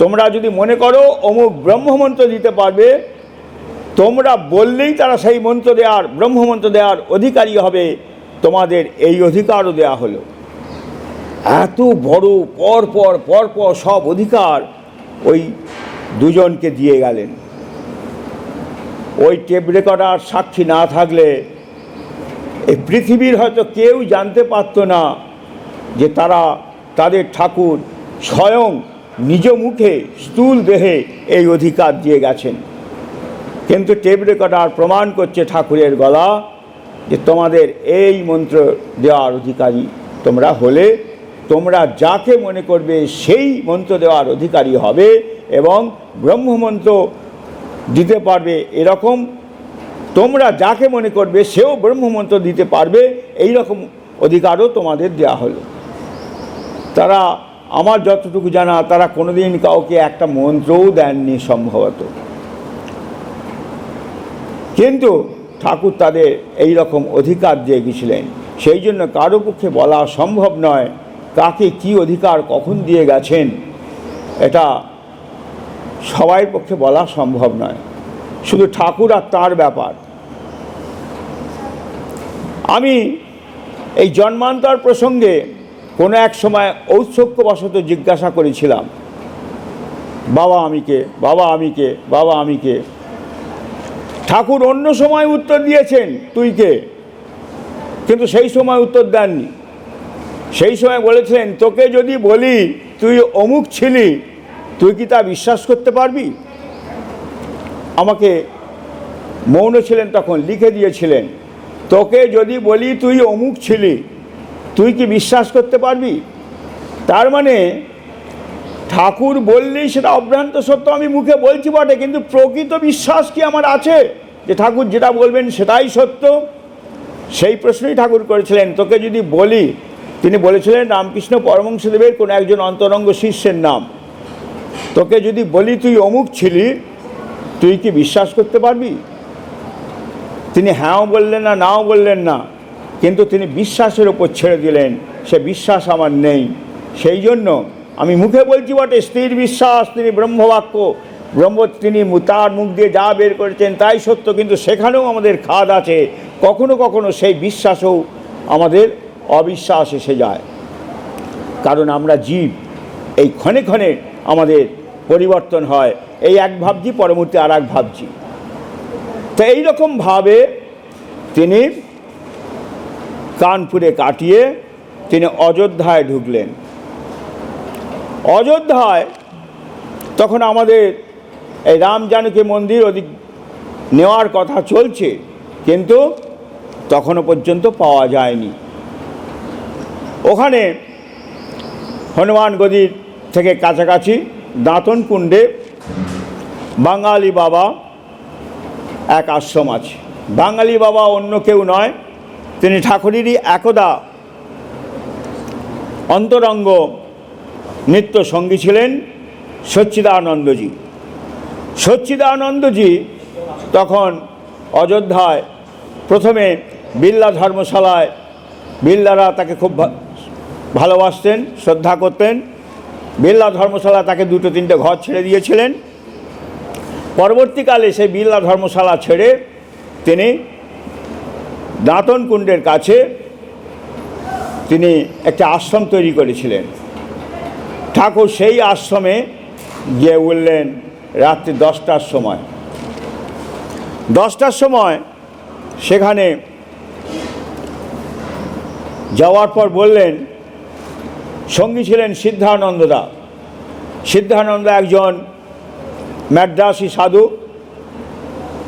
তোমরা যদি মনে করো অমুক ব্রহ্মমন্ত্র দিতে পারবে, তোমরা বললেই তারা সেই মন্ত্র দেওয়ার, ব্রহ্মমন্ত্র দেওয়ার অধিকারী হবে, তোমাদের এই অধিকারও দেওয়া হলো। এত বড় পরপর সব অধিকার ওই দুজনকে দিয়ে গেলেন। ওই টেপ রেকর্ডার সাক্ষী না থাকলে এই পৃথিবীর হয়তো কেউ জানতে পারত না যে তাদের ঠাকুর স্বয়ং নিজ মুখে স্থূল দেহে এই অধিকার দিয়ে গেছেন। কিন্তু টেপ রেকর্ডার প্রমাণ করছে ঠাকুরের গলা যে তোমাদের এই মন্ত্র দেওয়ার অধিকারী তোমরা হলে, তোমরা যাকে মনে করবে সেই মন্ত্র দেওয়ার অধিকারী হবে, এবং ব্রহ্মমন্ত্র দিতে পারবে, এরকম তোমরা যাকে মনে করবে সেও ব্রহ্মমন্ত্র দিতে পারবে, এই রকম অধিকারও তোমাদের দেওয়া হলো। তারা, আমার যতটুকু জানা, তারা কোনোদিন কাউকে একটা মন্ত্রও দেননি সম্ভবত, কিন্তু ঠাকুর তাদের এই রকম অধিকার দিয়ে গেছিলেন। সেই জন্য কারো পক্ষে বলা সম্ভব নয় কাকে কি অধিকার কখন দিয়ে গেছেন, এটা সবাই পক্ষে বলা সম্ভব নয়, শুধু ঠাকুর আর তার ব্যাপার। আমি এই জন্মান্তর প্রসঙ্গে কোনো এক সময় ঔৎসুক্যবশত জিজ্ঞাসা করেছিলাম, বাবা আমি কে, বাবা আমি কে, বাবা আমি কে। ঠাকুর অন্য সময় উত্তর দিয়েছেন তুই কে, কিন্তু সেই সময় উত্তর দেননি। সেই সময় বলেছিলেন তোকে যদি বলি তুই অমুক ছিলি, তুই কি তা বিশ্বাস করতে পারবি? আমাকে মৌন ছিলেন তখন, লিখে দিয়েছিলেন তোকে যদি বলি তুই অমুক ছিলি, তুই কি বিশ্বাস করতে পারবি? তার মানে ঠাকুর বললেই সেটা অভ্রান্ত সত্য, আমি মুখে বলছি বটে, কিন্তু প্রকৃত বিশ্বাস কি আমার আছে যে ঠাকুর যেটা বলবেন সেটাই সত্য? সেই প্রশ্নই ঠাকুর করেছিলেন। তোকে যদি বলি, তিনি বলেছিলেন রামকৃষ্ণ পরমহংসদেবের কোনো একজন অন্তরঙ্গ শিষ্যের নাম, তোকে যদি বলি তুই অমুক ছিলি, তুই কি বিশ্বাস করতে পারবি? তিনি হ্যাঁও বললেন না, নাও বললেন না, কিন্তু তিনি বিশ্বাসের ওপর ছেড়ে দিলেন। সে বিশ্বাস আমার নেই, সেই জন্য আমি মুখে বলছি বটে স্থির বিশ্বাস তিনি ব্রহ্মবাক্য, তিনি তার মুখ দিয়ে যা বের করেছেন তাই সত্য, কিন্তু সেখানেও আমাদের খাদ আছে। কখনো কখনো সেই বিশ্বাসও আমাদের অবিশ্বাস এসে যায়, কারণ আমরা জীব, এই ক্ষণে ক্ষণে আমাদের পরিবর্তন হয়, এই এক ভাবছি পরবর্তী আর এক ভাবছি। তো এইরকমভাবে তিনি কানপুরে কাটিয়ে তিনি অযোধ্যায় ঢুকলেন। অযোধ্যায় তখন আমাদের এই রাম জানকী মন্দির ওদিক নেওয়ার কথা চলছে, কিন্তু তখনও পর্যন্ত পাওয়া যায়নি। ওখানে হনুমান গদির থেকে কাছাকাছি দাঁতন কুণ্ডে বাঙালি বাবা এক আশ্রম আছে। বাঙালি বাবা অন্য কেউ নয়, তিনি ঠাকুরেরই একদা অন্তরঙ্গ নিত্য সঙ্গী ছিলেন সচ্চিদানন্দজি। সচ্চিদানন্দজি তখন অযোধ্যায় প্রথমে বিড়লা ধর্মশালায়, বিড়লারা তাকে খুব ভালোবাসতেন, শ্রদ্ধা করতেন। বিড়লা ধর্মশালা তাকে দুটো তিনটে ঘর ছেড়ে দিয়েছিলেন। পরবর্তীকালে সেই বিড়লা ধর্মশালা ছেড়ে তিনি দাঁতন কুণ্ডের কাছে তিনি একটা আশ্রম তৈরি করেছিলেন। ঠাকুর সেই আশ্রমে গিয়ে উঠলেন রাত্রি 10টার সময়। 10টার সময় সেখানে যাওয়ার পর বললেন, সঙ্গী ছিলেন সিদ্ধানন্দদা। সিদ্ধানন্দ একজন ম্যাড্রাসি সাধু,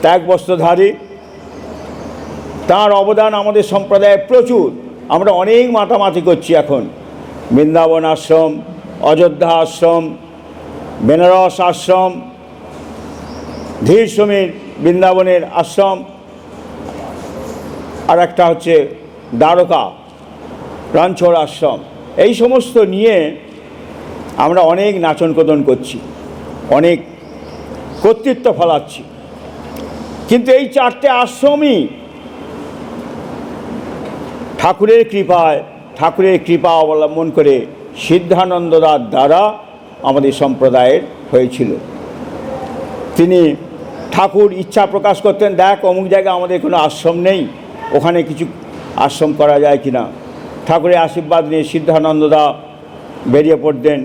ত্যাগ বস্ত্রধারী। তাঁর অবদান আমাদের সম্প্রদায়ে প্রচুর। আমরা অনেক মাতামাতি করছি এখন, বৃন্দাবন আশ্রম, অযোধ্যা আশ্রম, বেনারস আশ্রম, ধীর সমীর বৃন্দাবনের আশ্রম, আর একটা হচ্ছে দ্বারকা রাঞ্চোর আশ্রম। এই সমস্ত নিয়ে আমরা অনেক নাচন কোদন করছি, অনেক কর্তৃত্ব ফলাচ্ছি, কিন্তু এই চারটে আশ্রমই ঠাকুরের কৃপা অবলম্বন করে সিদ্ধানন্দদার দ্বারা আমাদের সম্প্রদায়ের হয়েছিল। তিনি ঠাকুর ইচ্ছা প্রকাশ করতেন, দেখ অমুক জায়গায় আমাদের কোনো আশ্রম নেই, ওখানে কিছু আশ্রম করা যায় কিনা। ঠাকুরের আশীর্বাদ নিয়ে সিদ্ধানন্দদা বেরিয়ে পড়তেন।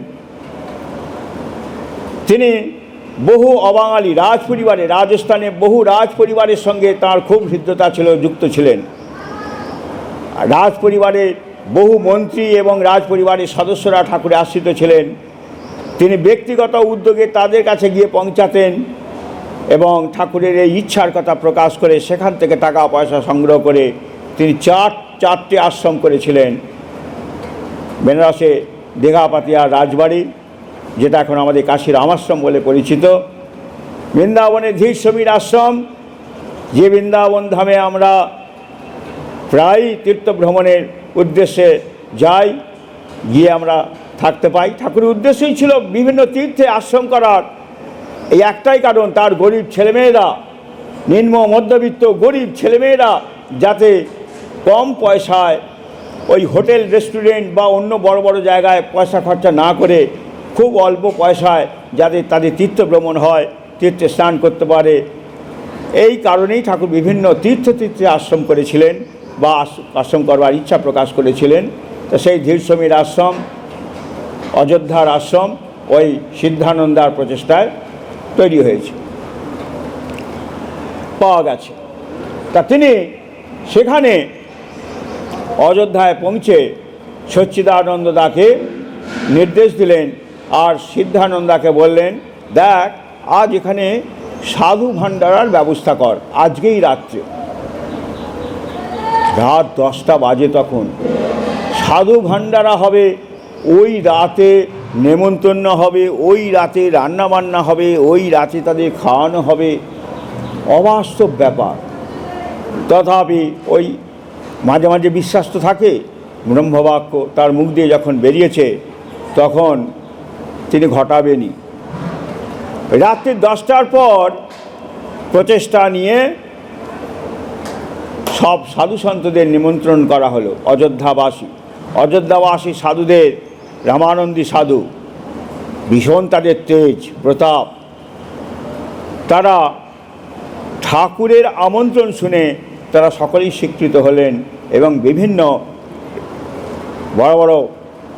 তিনি বহু অবাঙালি রাজপরিবারে, রাজস্থানে বহু রাজপরিবারের সঙ্গে তার খুব হৃদ্যতা ছিল, যুক্ত ছিলেন। রাজপরিবারের বহু মন্ত্রী এবং রাজপরিবারের সদস্যরা ঠাকুরে আশ্রিত ছিলেন। তিনি ব্যক্তিগত উদ্যোগে তাদের কাছে গিয়ে পৌঁছাতেন এবং ঠাকুরের এই ইচ্ছার কথা প্রকাশ করে সেখান থেকে টাকা পয়সা সংগ্রহ করে তিনি চারটে আশ্রম করেছিলেন। বেনারসে দীঘাপাতিয়া রাজবাড়ি, যেটা এখন আমাদের কাশীর রামাশ্রম বলে পরিচিত, বৃন্দাবনের ধীর সমীর আশ্রম, যে বৃন্দাবন ধামে আমরা প্রায় তীর্থ ভ্রমণের উদ্দেশ্যে যাই, গিয়ে আমরা থাকতে পাই। ঠাকুরের উদ্দেশ্যই ছিল বিভিন্ন তীর্থে আশ্রম করার এই একটাই কারণ, তার গরিব ছেলেমেয়েরা, নিম্ন মধ্যবিত্ত গরিব ছেলেমেয়েরা যাতে কম পয়সায় ওই হোটেল রেস্টুরেন্ট বা অন্য বড় বড় জায়গায় পয়সা খরচা না করে খুব অল্প পয়সায় যাতে তাদের তীর্থ ভ্রমণ হয়, তীর্থে স্নান করতে পারে, এই কারণেই ঠাকুর বিভিন্ন তীর্থে আশ্রম করেছিলেন বা আশ্রম করবার ইচ্ছা প্রকাশ করেছিলেন। তো সেই ধীর সমীর আশ্রম, অযোধ্যার আশ্রম ওই সিদ্ধানন্দার প্রচেষ্টায় তৈরি হয়েছে, পাওয়া গেছে। তা তিনি সেখানে অযোধ্যায় পৌঁছে সচ্চিদানন্দদাকে নির্দেশ দিলেন আর সিদ্ধানন্দাকে বললেন, দেখ আজ এখানে সাধু ভাণ্ডারার ব্যবস্থা কর, আজকেই রাত্রে। রাত 10টা বাজে তখন সাধু ভাণ্ডারা হবে, ওই রাতে নেমন্তন্ন হবে, ওই রাতে রান্নাবান্না হবে, ওই রাতে তাদের খাওয়ানো হবে। অবাস্তব ব্যাপার। তথাপি ওই মাঝে মাঝে বিশ্বাস তো থাকে, ব্রহ্মবাক্য তার মুখ দিয়ে যখন বেরিয়েছে তখন তিনি ঘটাবেনই। রাত্রি 10টার পর প্রচেষ্টা নিয়ে সব সাধু সন্তদের নিমন্ত্রণ করা হলো। অযোধ্যাবাসী সাধুদের, রামানন্দী সাধু, ভীষণ তাদের তেজ প্রতাপ, তারা ঠাকুরের আমন্ত্রণ শুনে তারা সকলেই স্বীকৃত হলেন এবং বিভিন্ন বড় বড়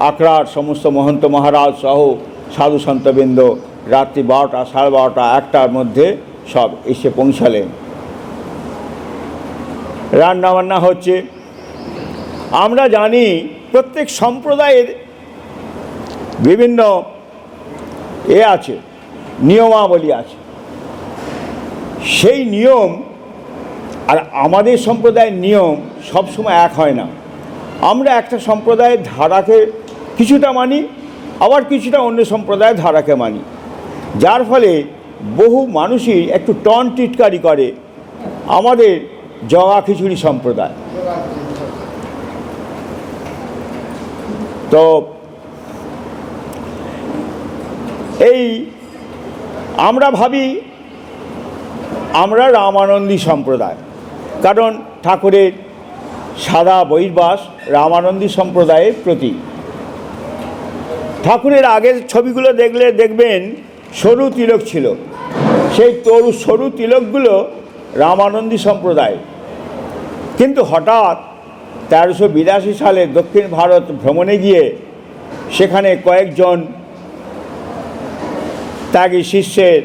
আখড়ার সমস্ত মহন্ত মহারাজ সহ সাধু সন্তবৃন্দ রাত্রি 12টা, 12:30, 1টার মধ্যে সব এসে পৌঁছালেন। রান্নাবান্না হচ্ছে। আমরা জানি প্রত্যেক সম্প্রদায়ের বিভিন্ন আছে, নিয়মাবলী আছে। সেই নিয়ম আর আমাদের সম্প্রদায়ের নিয়ম সবসময় এক হয় না। আমরা একটা সম্প্রদায়ের ধারাকে কিছুটা মানি, আবার কিছুটা অন্য সম্প্রদায়ের ধারাকে মানি, যার ফলে বহু মানুষই একটু টন টিটকারি করে। আমাদের জগা খিচুড়ি সম্প্রদায়, তো এই আমরা ভাবি আমরা রামানন্দী সম্প্রদায়, কারণ ঠাকুরের সাদা বহির্বাস রামানন্দী সম্প্রদায়ের প্রতীক। ঠাকুরের আগের ছবিগুলো দেখলে দেখবেন সরু তিলক ছিল, সেই সরু তিলকগুলো রামানন্দী সম্প্রদায়। কিন্তু হঠাৎ 1382 সালে দক্ষিণ ভারত ভ্রমণে গিয়ে সেখানে কয়েকজন ত্যাগী শিষ্যের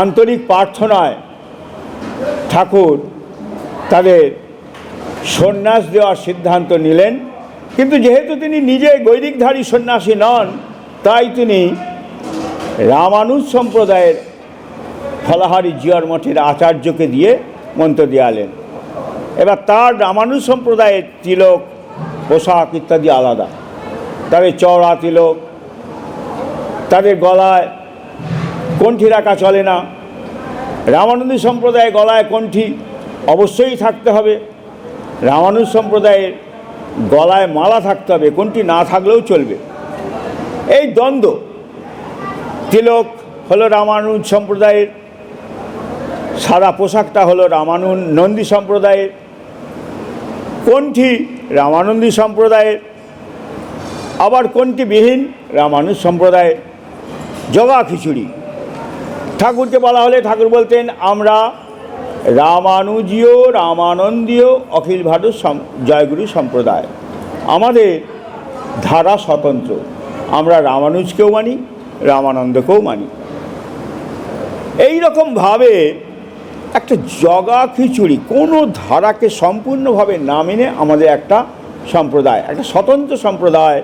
আন্তরিক প্রার্থনায় ঠাকুর তাদের সন্ন্যাস দেওয়ার সিদ্ধান্ত নিলেন। কিন্তু যেহেতু তিনি নিজে গৈরিকধারী সন্ন্যাসী নন, তাই তিনি রামানুজ সম্প্রদায়ের ফলাহারি জিয়র মঠের আচার্যকে দিয়ে মন্ত্র দেওয়ালেন। এবার তার রামানুজ সম্প্রদায়ের তিলক, পোশাক ইত্যাদি আলাদা, তাদের চওড়া তিলক, তাদের গলায় কণ্ঠি রাখা চলে না। রামানন্দী সম্প্রদায়ের গলায় কণ্ঠি অবশ্যই থাকতে হবে, রামানুজ সম্প্রদায়ের গলায় মালা থাকতে হবে, কণ্ঠি না থাকলেও চলবে। এই দ্বন্দ্ব, তিলক হলো রামানুজ সম্প্রদায়ের, সাদা পোশাকটা হলো নন্দী সম্প্রদায়ের, কণ্ঠি রামানন্দী সম্প্রদায়ের, আবার কণ্ঠিবিহীন রামানুজ সম্প্রদায়ের। জগা খিচুড়ি ঠাকুরকে বলা হলে ঠাকুর বলতেন, আমরা রামানুজীয়, রামানন্দীয়, অখিল ভারত জয়গুরু সম্প্রদায়, আমাদের ধারা স্বতন্ত্র। আমরা রামানুজকেও মানি, রামানন্দকেও মানি। এই রকমভাবে একটা জগা খিচুড়ি, কোনো ধারাকে সম্পূর্ণভাবে না মেনে আমাদের একটা সম্প্রদায়, একটা স্বতন্ত্র সম্প্রদায়,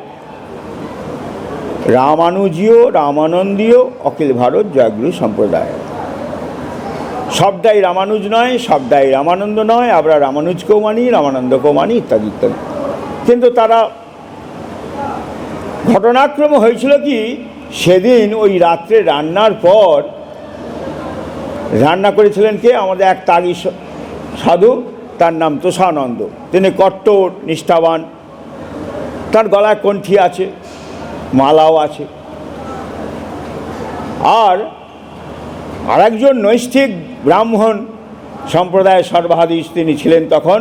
রামানুজীয়, রামানন্দীয়, অখিল ভারত জয়গুরু সম্প্রদায়। সবটাই রামানুজ নয়, সবটাই রামানন্দ নয়, আমরা রামানুজকেও মানি, রামানন্দকেও মানি, ইত্যাদি ইত্যাদি। কিন্তু তারা ঘটনাক্রমে হয়েছিল কি, সেদিন ওই রাত্রে রান্নার পর রান্না করেছিলেন কে? আমাদের এক তাগী সাধু, তার নাম তোষানন্দ। তিনি কট্টর নিষ্ঠাবান, তার গলায় কণ্ঠী আছে, মালাও আছে। আর আরেকজন নৈষ্ঠিক ব্রাহ্মণ সম্প্রদায়ের সর্বাধীশ তিনি ছিলেন তখন,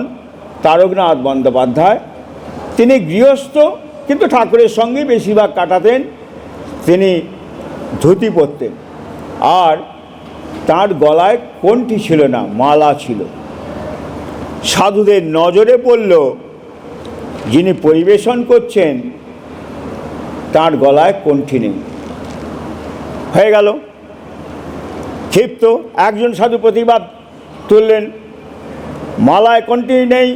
তারকনাথ বন্দ্যোপাধ্যায়। তিনি গৃহস্থ, কিন্তু ঠাকুরের সঙ্গে বেশিরভাগ কাটাতেন। তিনি ধুতি পরতেন, আর তার গলায় কণ্ঠী ছিল না, মালা ছিল। সাধুদের নজরে পড়ল যিনি পরিবেশন করছেন তার গলায় কণ্ঠী নেই। হয়ে গেল ক্ষিপ্ত একজন সাধু প্রতিবাদ তুললেন, মালায় কণ্ঠী নেই,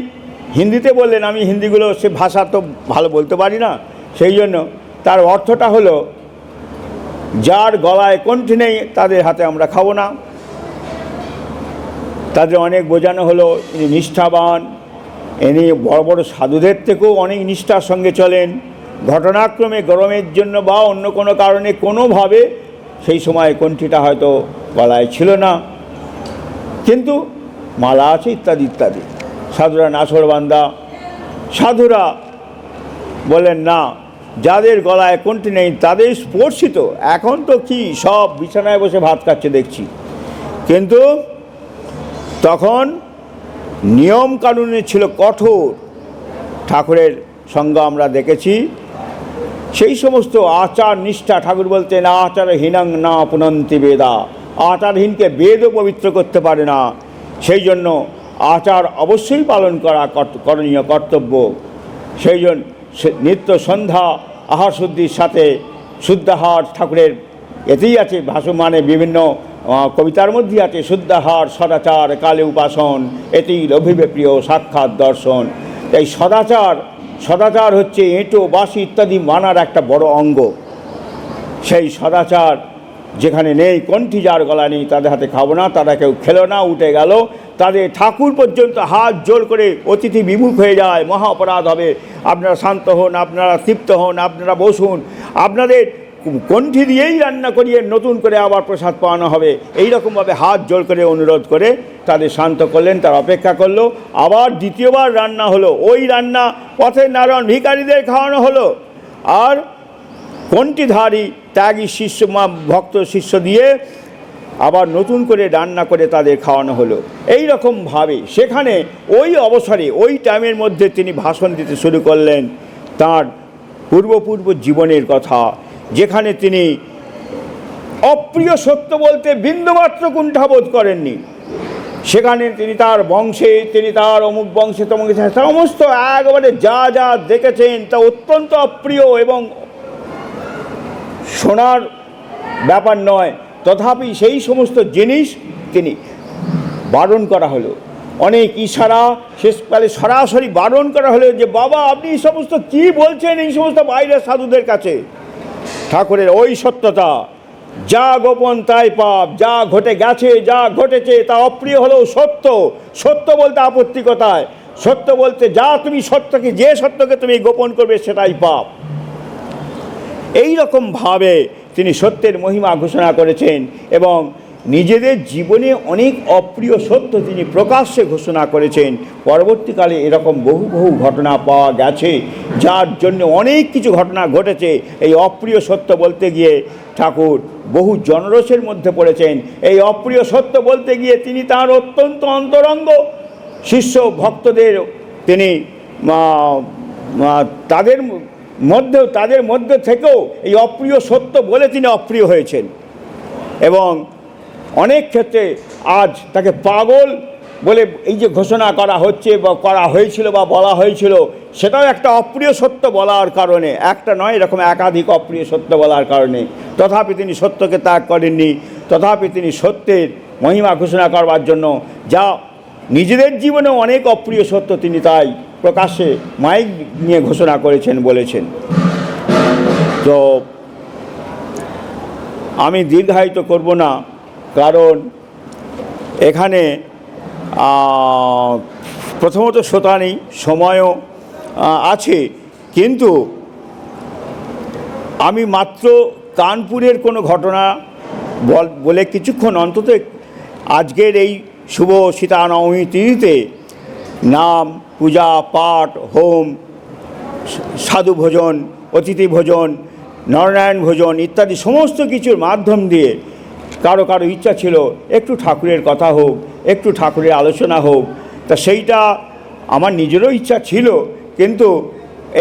হিন্দিতে বললেন। আমি হিন্দিগুলো সে ভাষা তো ভালো বলতে পারি না, সেই জন্য তার অর্থটা হলো, যার গলায় কণ্ঠী নেই তাদের হাতে আমরা খাবো না। তাদের অনেক বোঝানো হলো ইনি নিষ্ঠাবান, ইনি বড় বড় সাধুদের থেকেও অনেক নিষ্ঠার সঙ্গে চলেন। ঘটনাক্রমে গরমের জন্য বা অন্য কোনো কারণে কোনোভাবে সেই সময় কণ্ঠীটা হয়তো গলায় ছিল না, কিন্তু মালা আছে ইত্যাদি ইত্যাদি। সাধুরা নাছোড়বান্দা। সাধুরা বলেন না, যাদের গলায় কণ্ঠী নেই তাদের স্পর্শিত। এখন তো কি সব বিছানায় বসে ভাত খাচ্ছে দেখছি, কিন্তু তখন নিয়ম কানুনে ছিল কঠোর। ঠাকুরের সঙ্গ আমরা দেখেছি, সেই সমস্ত আচার নিষ্ঠা। ঠাকুর বলতেন আচারহীনং না পুনন্তি বেদা, আচারহীনকে বেদও পবিত্র করতে পারে না। সেই জন্য আচার অবশ্যই পালন করা করণীয় কর্তব্য। সেই জন্য নিত্য সন্ধ্যা আহার শুদ্ধির সাথে শুদ্ধাহার, ঠাকুরের এতেই আছে ভাসমানে বিভিন্ন কবিতার মধ্যে আছে, শুদ্ধাহার সদাচার কালে উপাসন, এটি লভিবে প্রিয় সাক্ষাৎ দর্শন। এই সদাচার হচ্ছে এঁটো বাসি ইত্যাদি মানার একটা বড় অঙ্গ। সেই সদাচার যেখানে নেই, কণ্ঠী যার গলা নেই তাদের হাতে খাবো না, তারা কেউ খেলো না, উঠে গেল। তাদের ঠাকুর পর্যন্ত হাত জোর করে অতিথি বিমুখ হয়ে যায়, মহা অপরাধ হবে, আপনারা শান্ত হন, আপনারা তৃপ্ত হন, আপনারা বসুন, আপনাদের কণ্ঠী দিয়েই রান্না করিয়ে নতুন করে আবার প্রসাদ পাওয়ানো হবে। এই রকমভাবে হাত জোর করে অনুরোধ করে তাদের শান্ত করলেন। তার অপেক্ষা করলো, আবার দ্বিতীয়বার রান্না হলো। ওই রান্না পথের নারায়ণ ভিখারিদের খাওয়ানো হলো, আর কণ্ঠীধারী ত্যাগী শিষ্য ভক্ত শিষ্য দিয়ে আবার নতুন করে রান্না করে তাদের খাওয়ানো হলো। এই রকমভাবে সেখানে ওই অবসরে ওই টাইমের মধ্যে তিনি ভাষণ দিতে শুরু করলেন তার পূর্ব জীবনের কথা, যেখানে তিনি অপ্রিয় সত্য বলতে বিন্দুমাত্র কুণ্ঠাবোধ করেননি। সেখানে তিনি তার বংশে, তিনি তার অমুক বংশে তমুক সমস্ত একেবারে যা যা দেখেছেন তা অত্যন্ত অপ্রিয় এবং শোনার ব্যাপার নয়, তথাপি সেই সমস্ত জিনিস তিনি বারণ করা হলো। অনেক ইশারা, শেষকালে সরাসরি বারণ করা হলো যে বাবা আপনি এই সমস্ত কী বলছেন এই সমস্ত বাইরের সাধুদের কাছে। ঠাকুরের ওই সত্যতা, যা গোপন তাই পাপ, যা ঘটে গেছে যা ঘটেছে তা অপ্রিয় হলেও সত্য। সত্য বলতে আপত্তি কোথায়? সত্য বলতে যা তুমি সত্যকে, যে সত্যকে তুমি গোপন করবে সেটাই পাপ। এই রকমভাবে তিনি সত্যের মহিমা ঘোষণা করেছেন এবং নিজেদের জীবনে অনেক অপ্রিয় সত্য তিনি প্রকাশ্যে ঘোষণা করেছেন। পরবর্তীকালে এরকম বহু ঘটনা পাওয়া গেছে, যার জন্য অনেক কিছু ঘটনা ঘটেছে। এই অপ্রিয় সত্য বলতে গিয়ে ঠাকুর বহু জনরসের মধ্যে পড়েছেন। এই অপ্রিয় সত্য বলতে গিয়ে তিনি তার অত্যন্ত অন্তরঙ্গ শিষ্য ভক্তদের তিনি তাদের মধ্যে থেকেও এই অপ্রিয় সত্য বলে তিনি অপ্রিয় হয়েছেন এবং অনেক ক্ষেত্রে আজ তাকে পাগল বলে এই যে ঘোষণা করা হচ্ছে বা করা হয়েছিল বা বলা হয়েছিল, সেটাও একটা অপ্রিয় সত্য বলার কারণে, একটা নয় এরকম একাধিক অপ্রিয় সত্য বলার কারণে। তথাপি তিনি সত্যকে ত্যাগ করেননি, তথাপি তিনি সত্যের মহিমা ঘোষণা করবার জন্য যা নিজেদের জীবনে অনেক অপ্রিয় সত্য তিনি তাই প্রকাশ্যে মাইক নিয়ে ঘোষণা করেছেন, বলেছেন। তো আমি দীর্ঘায়িত করব না, কারণ এখানে প্রথমত শ্রোতা নেই, সময়ও আছে, কিন্তু আমি মাত্র কানপুরের কোনো ঘটনা বলে কিছুক্ষণ অন্তত আজকের এই শুভ সীতানবমী তিথিতে নাম, পূজা, পাঠ, হোম, সাধু ভোজন, অতিথি ভোজন, নরনারায়ণ ভোজন ইত্যাদি সমস্ত কিছুর মাধ্যম দিয়ে কারো কারো ইচ্ছা ছিল একটু ঠাকুরের কথা হোক, একটু ঠাকুরের আলোচনা হোক। তা সেইটা আমার নিজেরও ইচ্ছা ছিল, কিন্তু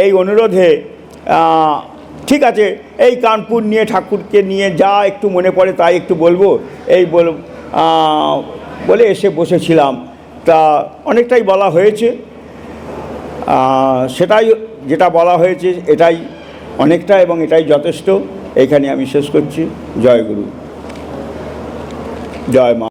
এই অনুরোধে ঠিক আছে এই কানপুর নিয়ে ঠাকুরকে নিয়ে যা একটু মনে পড়ে তাই একটু বলবো এই বলে এসে বসেছিলাম। তা অনেকটাই বলা হয়েছে, সেটাই যেটা বলা হয়েছে এটাই অনেকটা এবং এটাই যথেষ্ট। এইখানে আমি শেষ করছি। জয় গুরু, জয় মা।